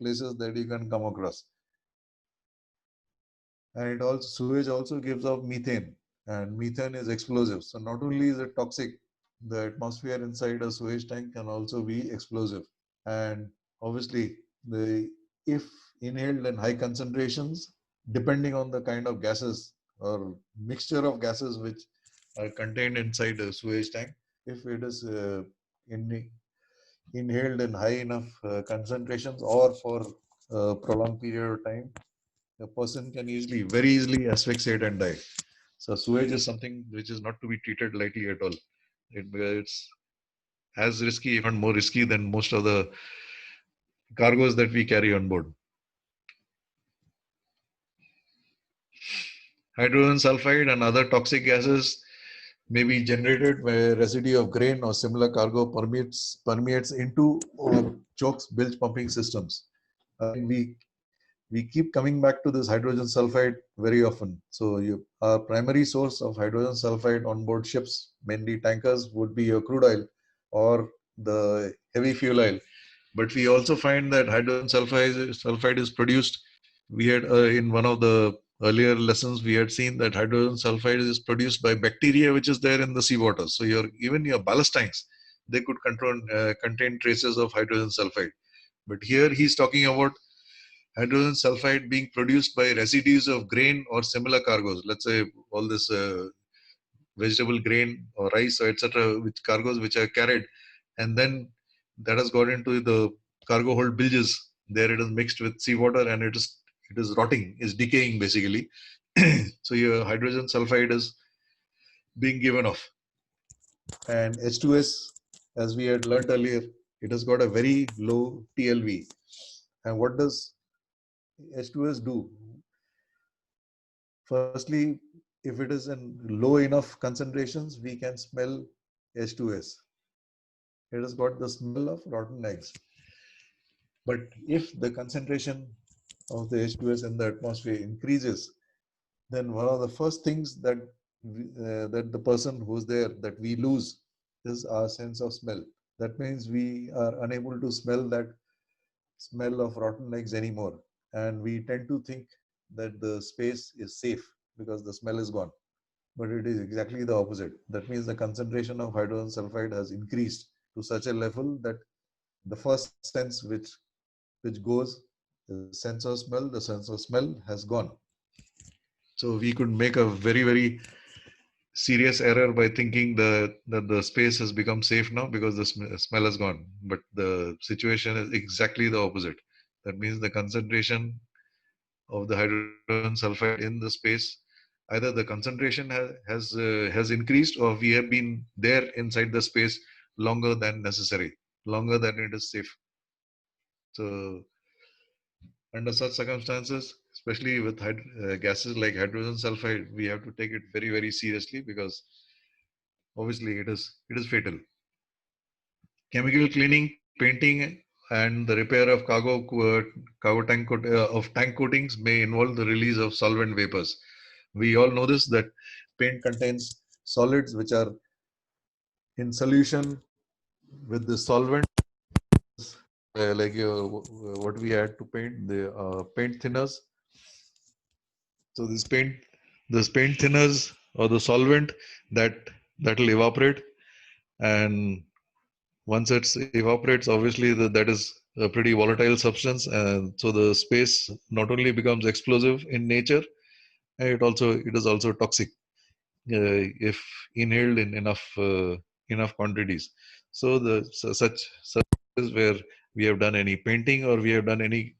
places that you can come across. And sewage also gives off methane, and methane is explosive. So not only is it toxic, the atmosphere inside a sewage tank can also be explosive. And obviously, if inhaled in high concentrations, depending on the kind of gases or mixture of gases which are contained inside a sewage tank, if it is inhaled in high enough concentrations, or for a prolonged period of time, a person can very easily asphyxiate and die. So sewage is something which is not to be treated lightly at all. It's as risky, if not more risky, than most of the cargoes that we carry on board. Hydrogen sulfide and other toxic gases may be generated where residue of grain or similar cargo permeates into or chokes bilge pumping systems. We keep coming back to this hydrogen sulfide very often. So our primary source of hydrogen sulfide on board ships, mainly tankers, would be your crude oil or the heavy fuel oil. But we also find that hydrogen sulfide is produced. We had in one of the earlier lessons, we had seen that hydrogen sulfide is produced by bacteria which is there in the seawater. So even your ballast tanks, they could contain traces of hydrogen sulfide. But here he's talking about hydrogen sulfide being produced by residues of grain or similar cargoes. Let's say all this vegetable grain or rice or etc. which cargoes which are carried, and then that has got into the cargo hold bilges. There it is mixed with seawater and it is rotting, is decaying basically. So your hydrogen sulfide is being given off. And H2S, as we had learned earlier, it has got a very low TLV. And what does H2S do? Firstly, if it is in low enough concentrations, we can smell H2S. It has got the smell of rotten eggs. But if the concentration of the H2S in the atmosphere increases, then one of the first things that the person who's there that we lose is our sense of smell. That means we are unable to smell that smell of rotten eggs anymore, and we tend to think that the space is safe because the smell is gone. But it is exactly the opposite. That means the concentration of hydrogen sulfide has increased to such a level that the first sense which goes, the sense of smell, the sense of smell has gone. So we could make a very serious error by thinking that the space has become safe now because the smell has gone. But the situation is exactly the opposite. That means the concentration of the hydrogen sulfide in the space, either the concentration has increased, or we have been there inside the space longer than necessary, longer than it is safe. So under such circumstances, especially with gases like hydrogen sulfide, we have to take it very seriously because obviously it is fatal. Chemical cleaning, painting, and the repair of tank coatings may involve the release of solvent vapors. We all know this, that paint contains solids which are in solution with the solvent, like what we add to paint, the paint thinners. So this paint thinners or the solvent that will evaporate, and once it evaporates, obviously that is a pretty volatile substance, and so the space not only becomes explosive in nature, it is also toxic if inhaled in enough quantities. So such is where we have done any painting or we have done any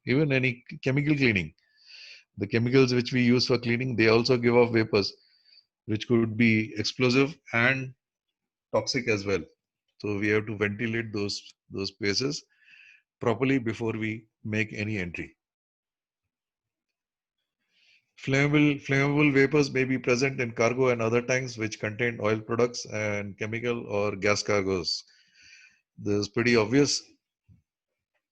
chemical cleaning. The chemicals which we use for cleaning, they also give off vapors, which could be explosive and toxic as well. So we have to ventilate those spaces properly before we make any entry. Flammable vapors may be present in cargo and other tanks which contain oil products and chemical or gas cargoes. This is pretty obvious.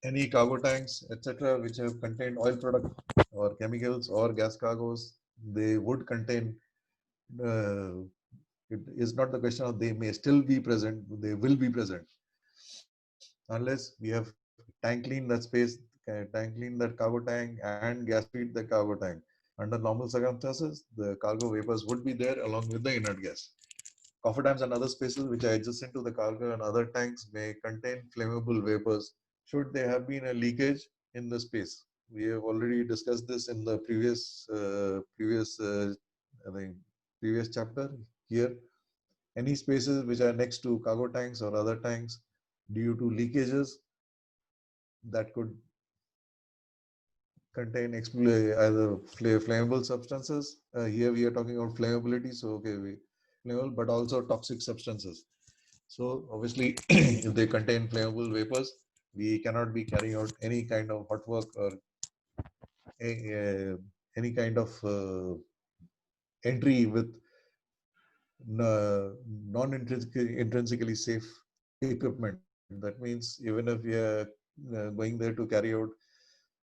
Any cargo tanks, etc., which have contained oil products or chemicals or gas cargoes, they would contain. It is not the question of they may still be present; they will be present, unless we have tank clean that space, tank clean that cargo tank, and gas feed the cargo tank. Under normal circumstances, the cargo vapors would be there along with the inert gas. Cofferdams and other spaces which are adjacent to the cargo and other tanks may contain flammable vapors should there have been a leakage in the space. We have already discussed this in the I think, previous chapter. Here, any spaces which are next to cargo tanks or other tanks, due to leakages, that could contain either flammable substances. Here we are talking about flammability, so okay, flammable, but also toxic substances. So obviously, if they contain flammable vapors, we cannot be carrying out any kind of hot work or any kind of entry with non-intrinsically safe equipment. That means even if we are going there to carry out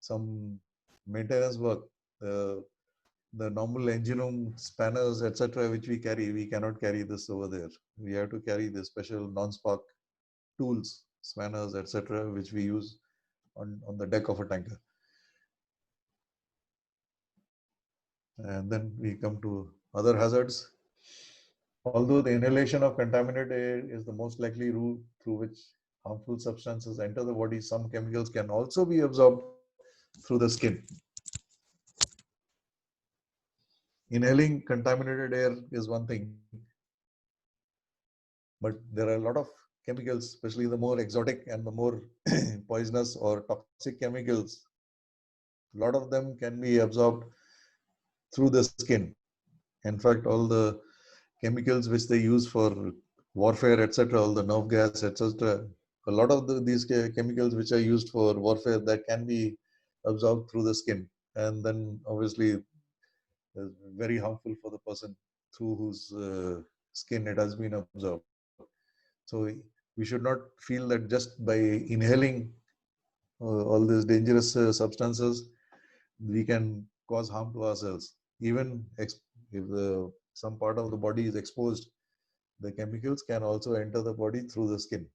some maintenance work, the normal engine room spanners, etc., which we carry, we cannot carry this over there. We have to carry the special non-spark tools, spanners, etc., which we use on the deck of a tanker. And then we come to other hazards. Although the inhalation of contaminated air is the most likely route through which harmful substances enter the body, some chemicals can also be absorbed through the skin. Inhaling contaminated air is one thing, but there are a lot of chemicals, especially the more exotic and the more poisonous or toxic chemicals. A lot of them can be absorbed through the skin. In fact, all the chemicals which they use for warfare, etc., all the nerve gas, etc., a lot of these chemicals which are used for warfare that can be absorbed through the skin, and then obviously very harmful for the person through whose skin it has been absorbed. So we should not feel that just by inhaling all these dangerous substances, we can cause harm to ourselves. Even if some part of the body is exposed, the chemicals can also enter the body through the skin.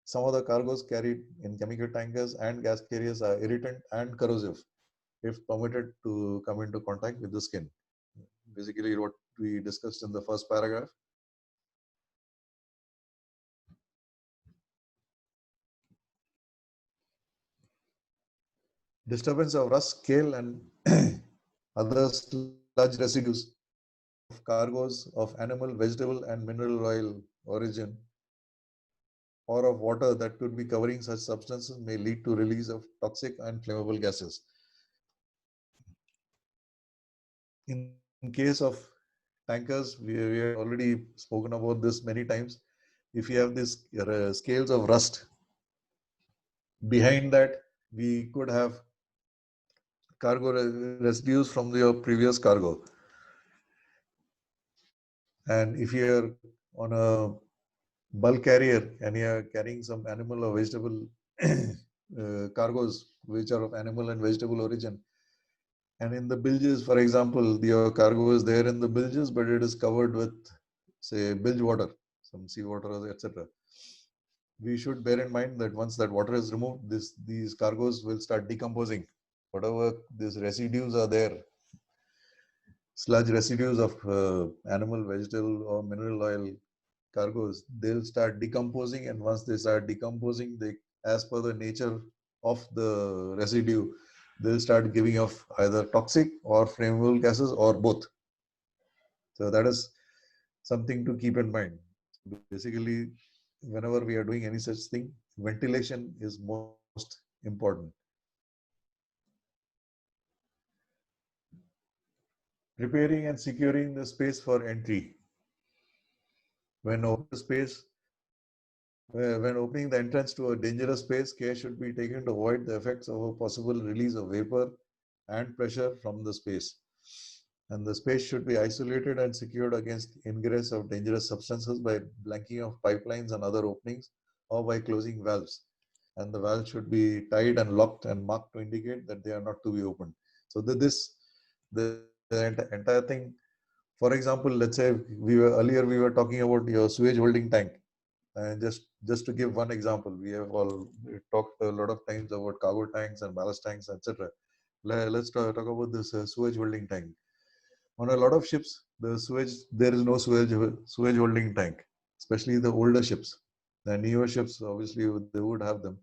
Some of the cargoes carried in chemical tankers and gas carriers are irritant and corrosive if permitted to come into contact with the skin. Basically, what we discussed in the first paragraph. Disturbance of rust, scale, and other sludge residues of cargoes of animal, vegetable, and mineral oil origin or of water that could be covering such substances may lead to release of toxic and flammable gases. In case of tankers, we have already spoken about this many times. If you have these scales of rust, behind that we could have cargo residues from your previous cargo. And if you're on a bulk carrier and you're carrying some animal or vegetable cargoes which are of animal and vegetable origin, and in the bilges, for example, your cargo is there in the bilges, but it is covered with, say, bilge water, some seawater, etc. We should bear in mind that once that water is removed, these cargoes will start decomposing. Whatever these residues are there, sludge residues of animal, vegetable, or mineral oil cargoes, they'll start decomposing, and once they start decomposing, they, as per the nature of the residue, they'll start giving off either toxic or flammable gases or both. So that is something to keep in mind. Basically, whenever we are doing any such thing, ventilation is most important. Preparing and securing the space for entry. When opening the space, when opening the entrance to a dangerous space, care should be taken to avoid the effects of a possible release of vapor and pressure from the space. And the space should be isolated and secured against ingress of dangerous substances by blanking of pipelines and other openings or by closing valves. And the valves should be tied and locked and marked to indicate that they are not to be opened. So the entire thing, for example, let's say we were talking about your sewage holding tank. And just to give one example, we have all talked a lot of times about cargo tanks and ballast tanks, etc. Let's talk about this sewage holding tank. On a lot of ships, there is no sewage holding tank, especially the older ships. The newer ships, obviously, they would have them.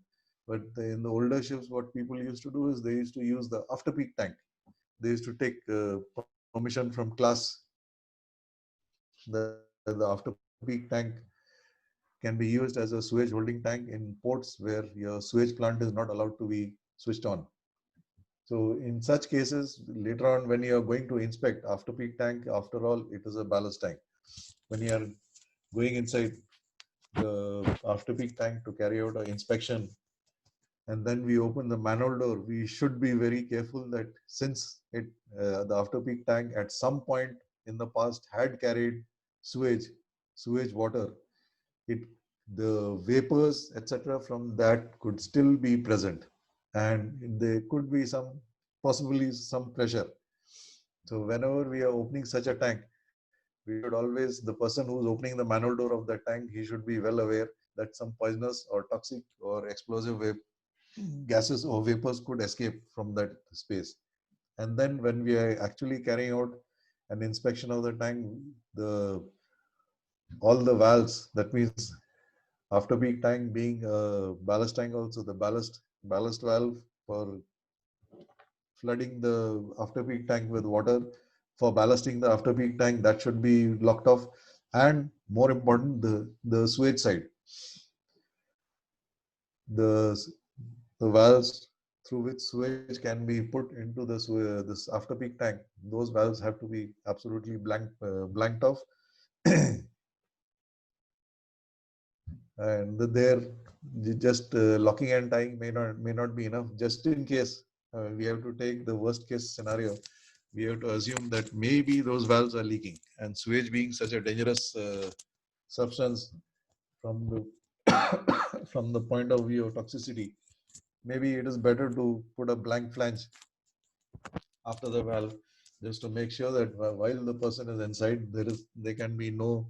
But in the older ships, what people used to do is they used to use the after peak tank. They used to take permission from class. The after peak tank can be used as a sewage holding tank in ports where your sewage plant is not allowed to be switched on. So in such cases, later on when you are going to inspect after peak tank, after all, it is a ballast tank. When you are going inside the after peak tank to carry out an inspection, and then we open the manhole door, we should be very careful that since the after peak tank at some point in the past had carried sewage, sewage water, it the vapors etc. from that could still be present, and there could be some possibly some pressure. So whenever we are opening such a tank, we should always, the person who's opening the manhole door of that tank, he should be well aware that some poisonous or toxic or explosive gases or vapors could escape from that space. And then when we are actually carrying out an inspection of the tank, the all the valves, that means after peak tank being a ballast tank, also the ballast valve for flooding the after peak tank with water, for ballasting the after peak tank, that should be locked off. And more important, the sewage side, the the valves through which sewage can be put into this after peak tank, those valves have to be absolutely blanked off. And there, just locking and tying may not be enough. Just in case we have to take the worst case scenario, we have to assume that maybe those valves are leaking, and sewage being such a dangerous substance from the from the point of view of toxicity, maybe it is better to put a blank flange after the valve, just to make sure that while the person is inside, there can be no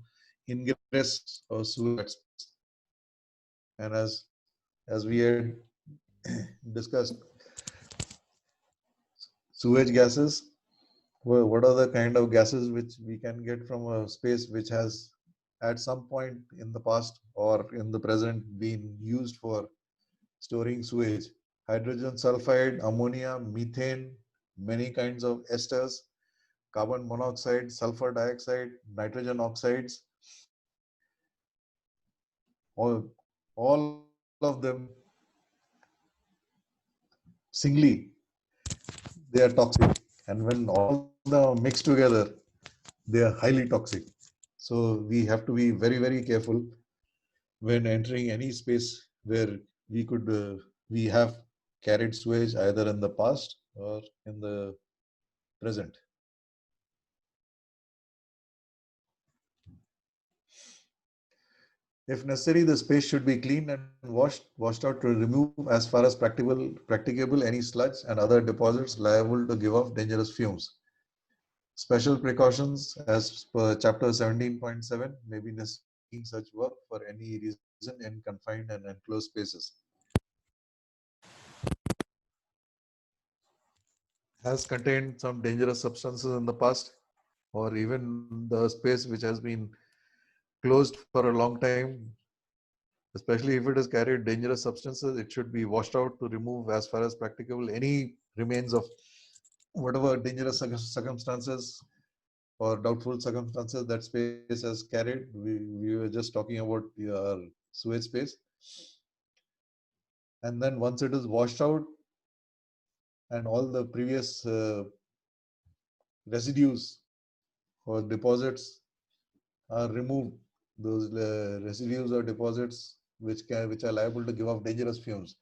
ingress or sewage at space. And as we had discussed, sewage gases, what are the kind of gases which we can get from a space which has at some point in the past or in the present been used for storing sewage? Hydrogen sulfide, ammonia, methane, many kinds of esters, carbon monoxide, sulfur dioxide, nitrogen oxides, all of them singly, they are toxic. And when all of them are mixed together, they are highly toxic. So we have to be very, very careful when entering any space where we have carried sewage either in the past or in the present. If necessary, the space should be cleaned and washed out to remove as far as practicable any sludge and other deposits liable to give off dangerous fumes. Special precautions as per chapter 17.7 may be necessary in such work for any reason in confined and enclosed spaces. Has contained some dangerous substances in the past, or even the space which has been closed for a long time, especially if it has carried dangerous substances, it should be washed out to remove as far as practicable any remains of whatever dangerous circumstances or doubtful circumstances that space has carried. We were just talking about your sewage space. And then once it is washed out and all the previous residues or deposits are removed, those residues or deposits which are liable to give off dangerous fumes,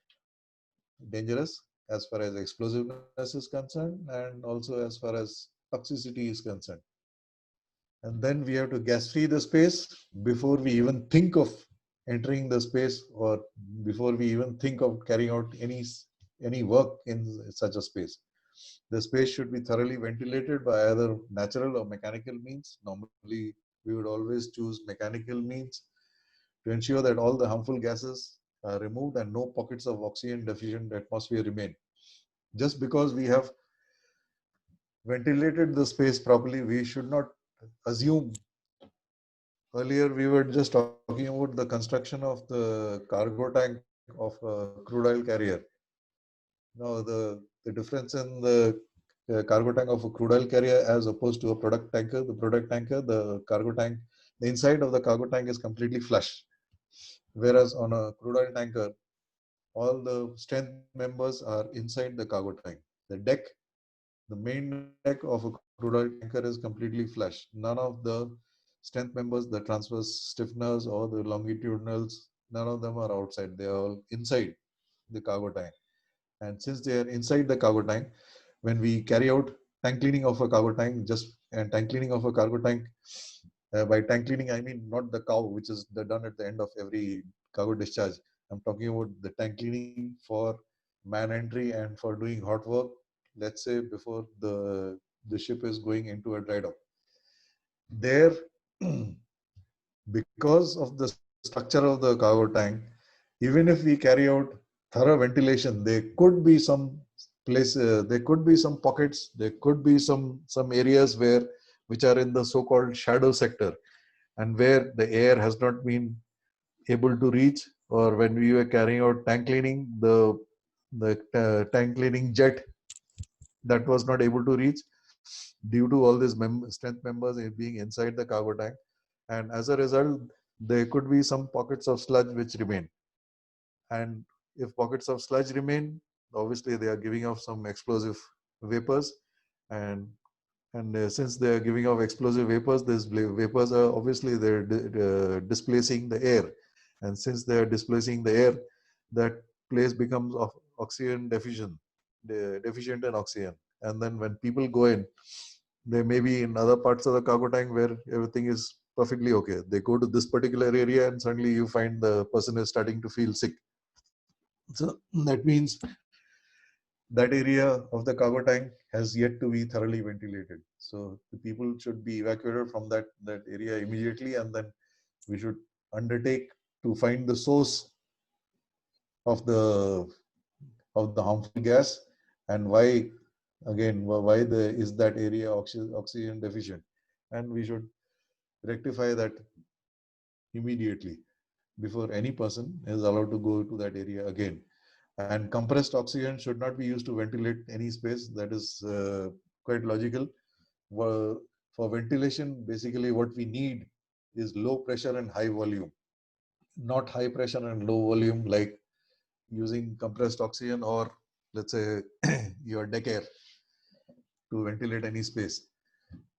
dangerous as far as explosiveness is concerned and also as far as toxicity is concerned. And then we have to gas free the space before we even think of entering the space, or before we even think of carrying out any work in such a space. The space should be thoroughly ventilated by either natural or mechanical means. Normally, we would always choose mechanical means to ensure that all the harmful gases are removed and no pockets of oxygen deficient atmosphere remain. Just because we have ventilated the space properly, we should not assume. Earlier, we were just talking about the construction of the cargo tank of a crude oil carrier. Now, the difference in the cargo tank of a crude oil carrier as opposed to a product tanker, the cargo tank, the inside of the cargo tank is completely flush. Whereas on a crude oil tanker, all the strength members are inside the cargo tank. The deck, the main deck of a crude oil tanker is completely flush. None of the strength members, the transverse stiffeners or the longitudinals, none of them are outside. They are all inside the cargo tank. And since they are inside the cargo tank, when we carry out tank cleaning of a cargo tank, tank cleaning of a cargo tank, by tank cleaning, I mean not the cow, which is done at the end of every cargo discharge. I'm talking about the tank cleaning for man entry and for doing hot work, let's say before the ship is going into a dry dock. There, because of the structure of the cargo tank, even if we carry out thorough ventilation, there could be some there could be some pockets, there could be some areas where which are in the so-called shadow sector, and where the air has not been able to reach, or when we were carrying out tank cleaning, the tank cleaning jet that was not able to reach due to all these strength members being inside the cargo tank, and as a result there could be some pockets of sludge which remain. And if pockets of sludge remain, obviously they are giving off some explosive vapors, and since they are giving off explosive vapors, these vapors are obviously they're displacing the air, and since they are displacing the air, that place becomes of oxygen deficient in oxygen. And then when people go in, they may be in other parts of the cargo tank where everything is perfectly okay. They go to this particular area and suddenly you find the person is starting to feel sick. So that means that area of the cargo tank has yet to be thoroughly ventilated. So the people should be evacuated from that area immediately, and then we should undertake to find the source of the harmful gas, and why, again, why is that area oxygen deficient, and we should rectify that immediately before any person is allowed to go to that area again. And compressed oxygen should not be used to ventilate any space. That is quite logical. Well, for ventilation, basically what we need is low pressure and high volume, not high pressure and low volume like using compressed oxygen or let's say your deck air to ventilate any space.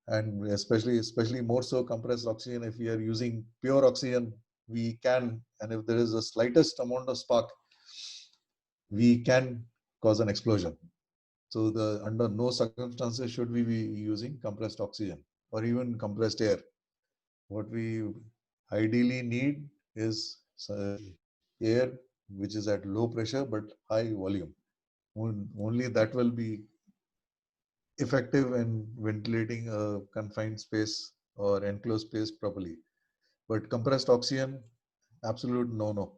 And especially more so compressed oxygen, if we are using pure oxygen, we can, and if there is the slightest amount of spark, we can cause an explosion. So under no circumstances should we be using compressed oxygen or even compressed air. What we ideally need is air which is at low pressure but high volume. Only that will be effective in ventilating a confined space or enclosed space properly. But compressed oxygen, absolute no.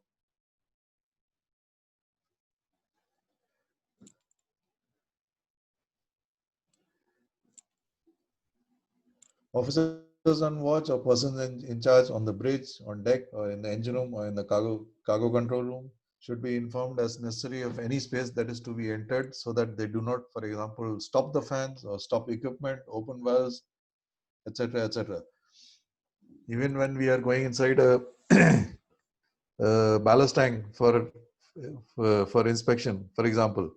Officers on watch or persons in charge on the bridge, on deck, or in the engine room, or in the cargo control room should be informed as necessary of any space that is to be entered, so that they do not, for example, stop the fans or stop equipment, open valves, etc., etc. Even when we are going inside a, ballast tank for inspection, for example,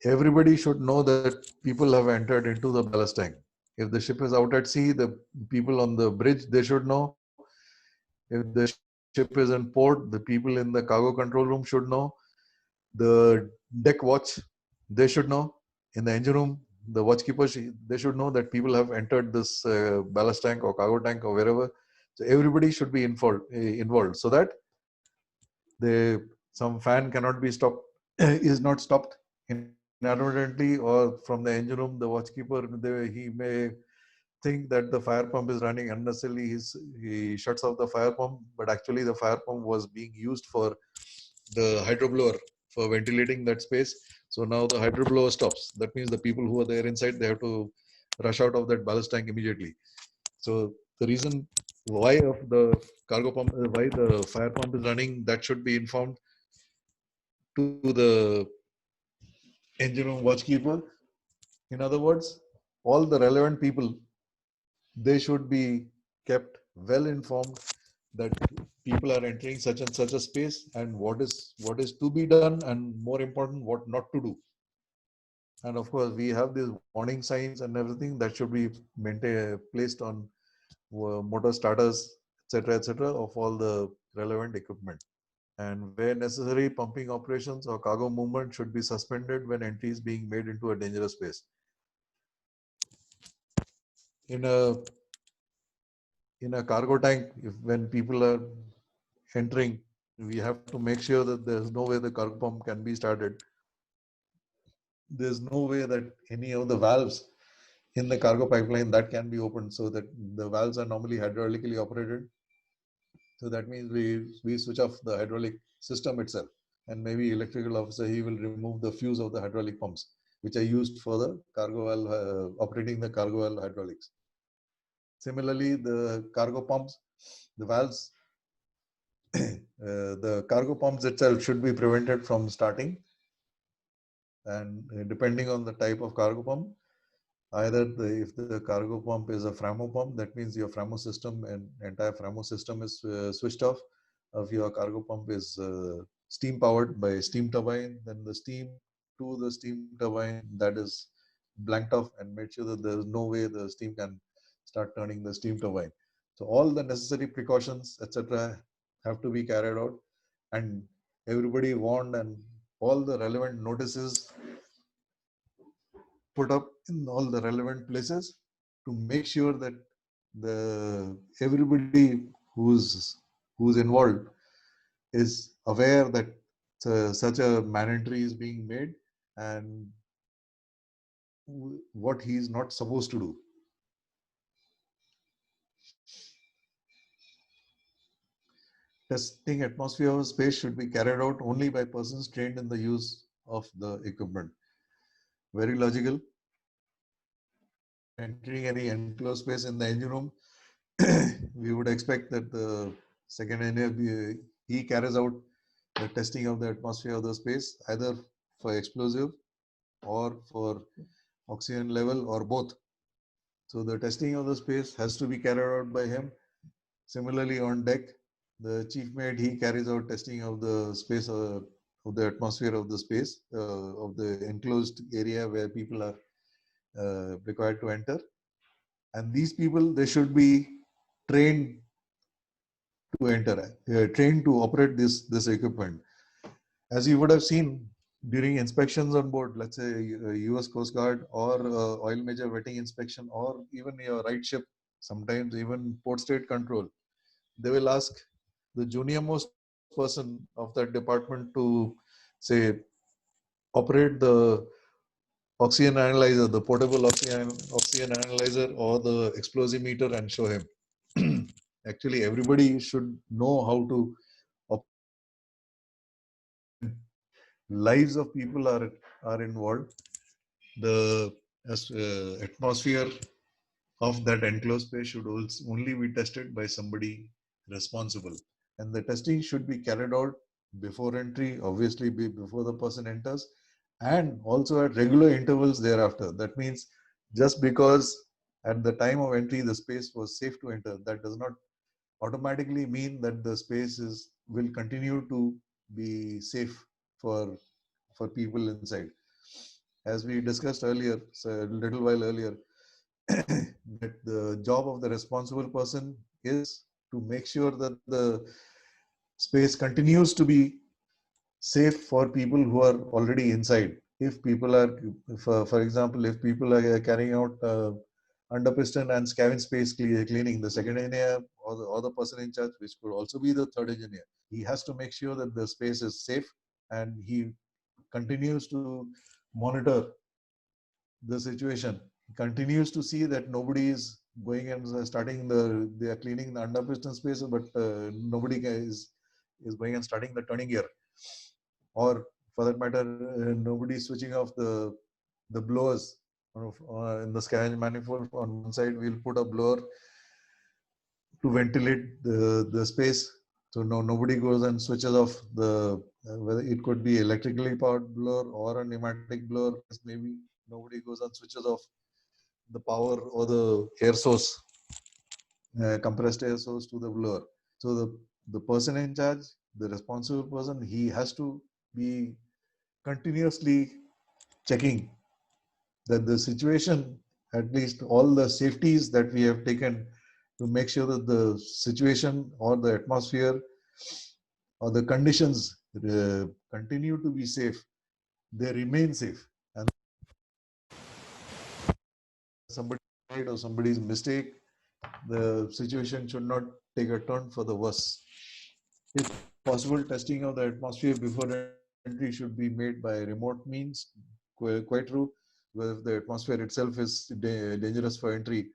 everybody should know that people have entered into the ballast tank. If the ship is out at sea, the people on the bridge, they should know. If the ship is in port, the people in the cargo control room should know. The deck watch, they should know. In the engine room, the watchkeeper, they should know that people have entered this ballast tank or cargo tank or wherever. So everybody should be involved so that some fan cannot be stopped, is not stopped inadvertently, or from the engine room, the watchkeeper, he may think that the fire pump is running unnecessarily. He shuts off the fire pump, but actually the fire pump was being used for the hydroblower for ventilating that space. So now the hydroblower stops. That means the people who are there inside, they have to rush out of that ballast tank immediately. So the reason why of the cargo pump, why the fire pump is running, that should be informed to the engine room watchkeeper. In other words, all the relevant people, they should be kept well informed that people are entering such and such a space, and what is to be done, and more important, what not to do. And of course, we have these warning signs and everything that should be placed on motor starters, etc., of all the relevant equipment. And where necessary, pumping operations or cargo movement should be suspended when entry is being made into a dangerous space. In a cargo tank, when people are entering, we have to make sure that there's no way the cargo pump can be started. There's no way that any of the valves in the cargo pipeline that can be opened, so that the valves are normally hydraulically operated. So that means we switch off the hydraulic system itself, and maybe electrical officer, he will remove the fuse of the hydraulic pumps, which are used for the cargo valve, operating the cargo valve hydraulics. Similarly, the cargo pumps, the valves, the cargo pumps itself should be prevented from starting. And depending on the type of cargo pump, either if the cargo pump is a Framo pump, that means your Framo system and entire Framo system is switched off. If your cargo pump is steam powered by steam turbine, then the steam to the steam turbine, that is blanked off and made sure that there is no way the steam can start turning the steam turbine. So all the necessary precautions, etc., have to be carried out, and everybody warned, and all the relevant notices put up in all the relevant places to make sure that the everybody who's involved is aware that such a mandatory is being made, and what he is not supposed to do. Testing atmosphere of space should be carried out only by persons trained in the use of the equipment. Very logical. Entering any enclosed space in the engine room, we would expect that the second engineer, he carries out the testing of the atmosphere of the space, either for explosive or for oxygen level, or both. So the testing of the space has to be carried out by him. Similarly, on deck, the chief mate, he carries out testing of the space, of the atmosphere of the space, of the enclosed area where people are required to enter. And these people, they should be trained to enter, trained to operate this equipment. As you would have seen during inspections on board, let's say US Coast Guard or oil major vetting inspection, or even your right ship, sometimes even port state control, they will ask the junior most person of that department to, say, operate the oxygen analyzer, the portable oxygen analyzer, or the explosimeter, and show him. Actually, everybody should know how to operate this equipment, especially when lives of people are involved. The atmosphere of that enclosed space should only be tested by somebody responsible, and the testing should be carried out before entry, obviously before the person enters, and also at regular intervals thereafter. That means, just because at the time of entry the space was safe to enter, that does not automatically mean that the space will continue to be safe for people inside. As we discussed earlier, so a little while earlier, that the job of the responsible person is to make sure that the space continues to be safe for people who are already inside. If people are, for example, if people are carrying out under piston and scavenge space cleaning, the second engineer or the person in charge, which could also be the third engineer, he has to make sure that the space is safe, and he continues to monitor the situation. He continues to see that nobody is going and starting they are cleaning the under piston space, but nobody is going and starting the turning gear, or for that matter, nobody is switching off the blowers. In the scavenge manifold on one side, we'll put a blower to ventilate the space. So nobody goes and switches off whether it could be electrically powered blower or a pneumatic blower, maybe. Nobody goes and switches off the power or the air source, compressed air source to the blower. So the person in charge, the responsible person, he has to be continuously checking that the situation, at least all the safeties that we have taken to make sure that the situation or the atmosphere or the conditions continue to be safe, they remain safe. And somebody or somebody's mistake, the situation should not take a turn for the worse. If possible, testing of the atmosphere before entry should be made by remote means, quite true. Where if the atmosphere itself is dangerous for entry,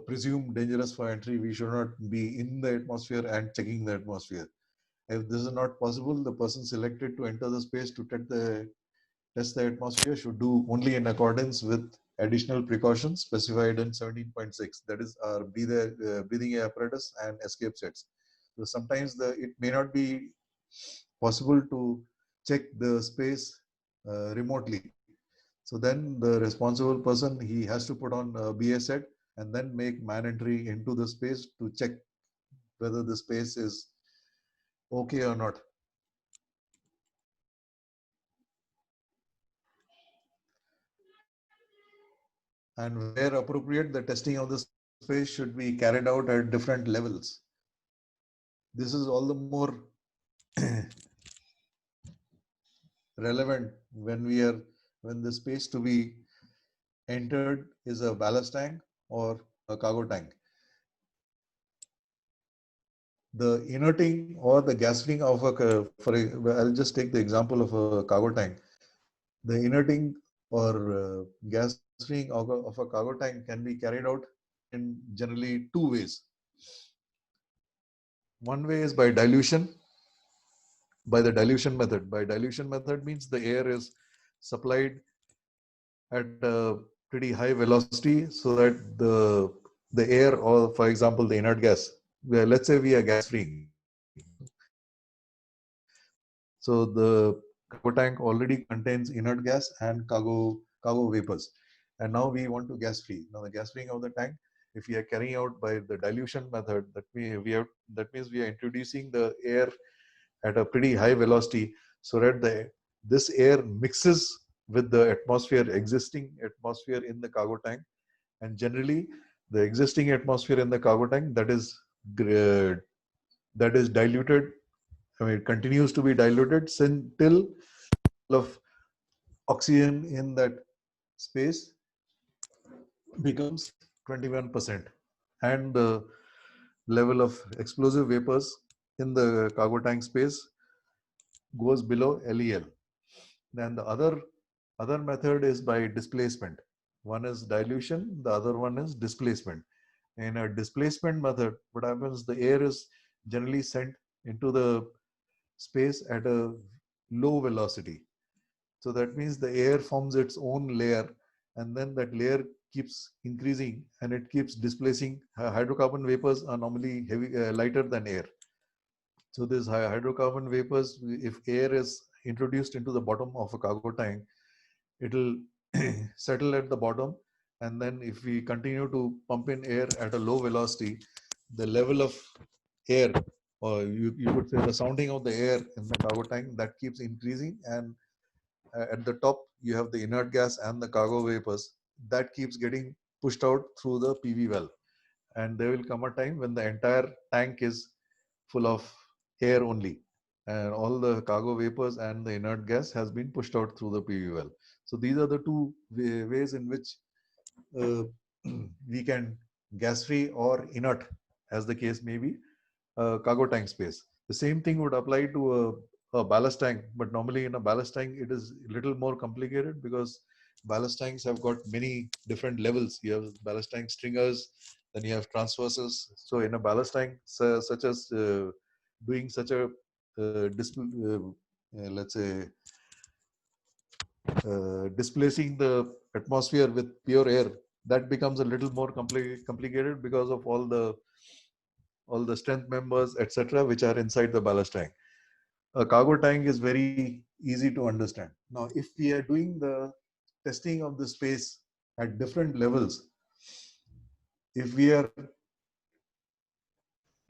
presumed dangerous for entry, we should not be in the atmosphere and checking the atmosphere. If this is not possible, the person selected to enter the space to test the atmosphere should do only in accordance with additional precautions specified in 17.6. That is our breathing air apparatus and escape sets. So sometimes it may not be possible to check the space remotely. So then the responsible person, he has to put on a BA set and then make man entry into the space to check whether the space is okay or not. And where appropriate, the testing of the space should be carried out at different levels. This is all the more relevant when the space to be entered is a ballast tank or a cargo tank. The inerting or the gasoline of I'll just take the example of a cargo tank. The inerting or gasoline of a cargo tank can be carried out in generally two ways. One way is by dilution, by the dilution method. By dilution method means the air is supplied at a pretty high velocity so that the air, or for example the inert gas, let's say we are gas freeing. So the cargo tank already contains inert gas and cargo vapors, and now we want to gas free. Now the gas freeing of the tank, if we are carrying out by the dilution method, that means we are introducing the air at a pretty high velocity so that this air mixes with the existing atmosphere in the cargo tank. And generally the existing atmosphere in the cargo tank, that is diluted. I mean, it continues to be diluted till of oxygen in that space becomes 21%, and the level of explosive vapors in the cargo tank space goes below LEL. Then the other method is by displacement. One is dilution, the other one is displacement. In a displacement method, what happens, the air is generally sent into the space at a low velocity. So that means the air forms its own layer, and then that layer keeps increasing and it keeps displacing. Hydrocarbon vapors are normally lighter than air. So these hydrocarbon vapors, if air is introduced into the bottom of a cargo tank, it'll settle at the bottom. And then if we continue to pump in air at a low velocity, the level of air, or you could say the sounding of the air in the cargo tank, that keeps increasing. And at the top, you have the inert gas and the cargo vapors that keeps getting pushed out through the PV valve. And there will come a time when the entire tank is full of air only, and all the cargo vapors and the inert gas has been pushed out through the PV valve. So these are the two ways in which uh, we can gas free or inert, as the case may be, cargo tank space. The same thing would apply to a ballast tank, but normally in a ballast tank it is a little more complicated because ballast tanks have got many different levels. You have ballast tank stringers, then you have transverses. So in a ballast tank, such as doing such a let's say displacing the atmosphere with pure air, that becomes a little more complicated because of all the strength members, etc., which are inside the ballast tank. A cargo tank is very easy to understand. Now, if we are doing the testing of the space at different levels, if we are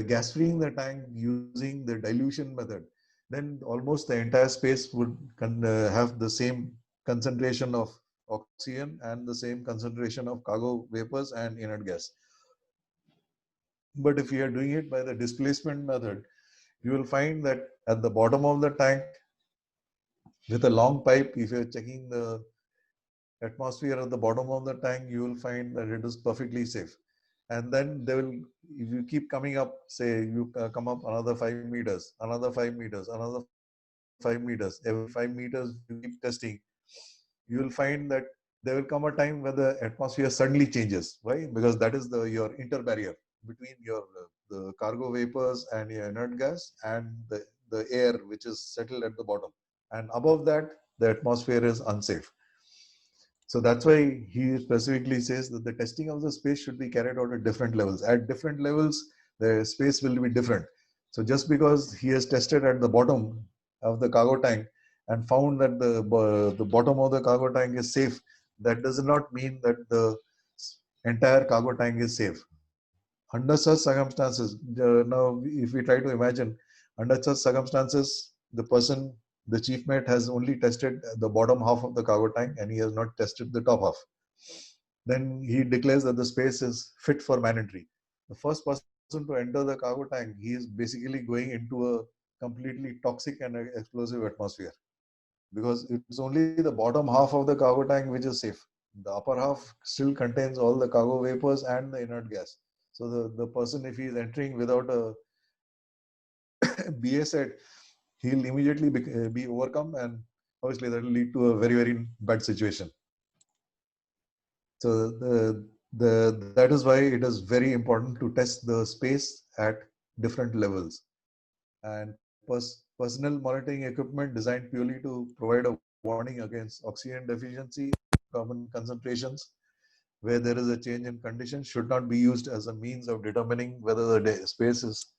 gas freeing the tank using the dilution method, then almost the entire space would have the same concentration of oxygen and the same concentration of cargo vapors and inert gas. But if you are doing it by the displacement method, you will find that at the bottom of the tank with a long pipe, if you're checking the atmosphere at the bottom of the tank, you will find that it is perfectly safe. And then they will, if you keep coming up, say you come up another 5 meters, another 5 meters, another 5 meters, every 5 meters you keep testing, you will find that there will come a time where the atmosphere suddenly changes. Why? Because that is your interbarrier between your the cargo vapors and your inert gas and the air which is settled at the bottom. And above that, the atmosphere is unsafe. So that's why he specifically says that the testing of the space should be carried out at different levels. At different levels, the space will be different. So just because he has tested at the bottom of the cargo tank and found that the bottom of the cargo tank is safe, that does not mean that the entire cargo tank is safe. Under such circumstances, now if we try to imagine, under such circumstances, the chief mate has only tested the bottom half of the cargo tank and he has not tested the top half. Then he declares that the space is fit for man entry. The first person to enter the cargo tank, he is basically going into a completely toxic and explosive atmosphere, because it's only the bottom half of the cargo tank which is safe. The upper half still contains all the cargo vapors and the inert gas. So the person, if he is entering without a BA set, he'll immediately be overcome, and obviously that will lead to a very, very bad situation. So that is why it is very important to test the space at different levels. And personal monitoring equipment designed purely to provide a warning against oxygen deficiency, carbon concentrations, where there is a change in condition, should not be used as a means of determining whether the space is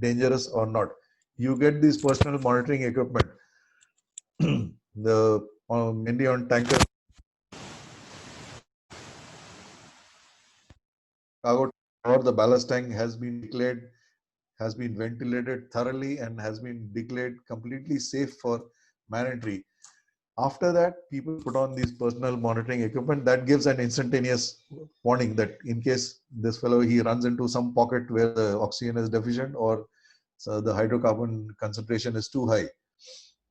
dangerous or not. You get these personal monitoring equipment, mainly on tankers, cargo, or the ballast tank has been declared, has been ventilated thoroughly, and has been declared completely safe for man entry. After that, people put on these personal monitoring equipment that gives an instantaneous warning that in case this fellow, he runs into some pocket where the oxygen is deficient or so the hydrocarbon concentration is too high.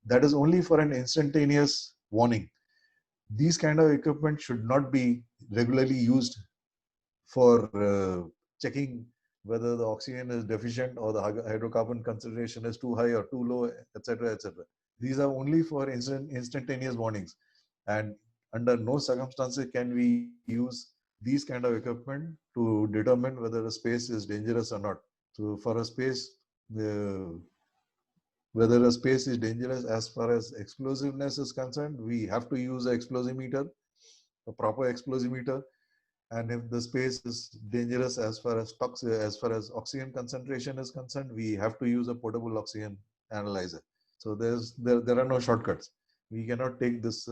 That is only for an instantaneous warning. These kind of equipment should not be regularly used for checking whether the oxygen is deficient or the hydrocarbon concentration is too high or too low, etc., etc. These are only for instantaneous warnings, and under no circumstances can we use these kind of equipment to determine whether a space is dangerous or not. So for a space, whether a space is dangerous as far as explosiveness is concerned, we have to use an explosimeter, a proper explosimeter. And if the space is dangerous as far as oxygen concentration is concerned, we have to use a portable oxygen analyzer. So there are no shortcuts. We cannot take this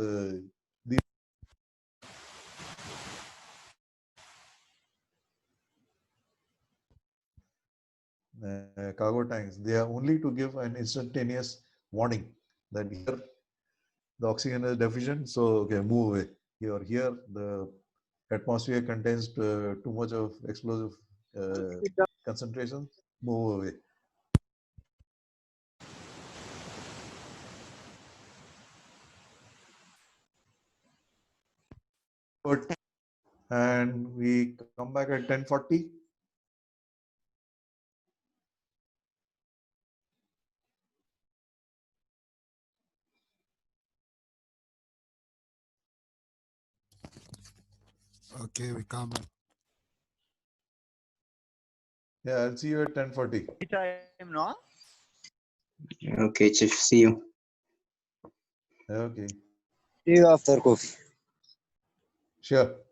these cargo tanks. They are only to give an instantaneous warning that here the oxygen is deficient, so okay, move away. Here the atmosphere contains too much of explosive concentration, move away. And we come back at 10:40. Okay, we come. Yeah, I'll see you at 10:40. Time, no? Okay, Chief. See you. Okay, See you after coffee. sure.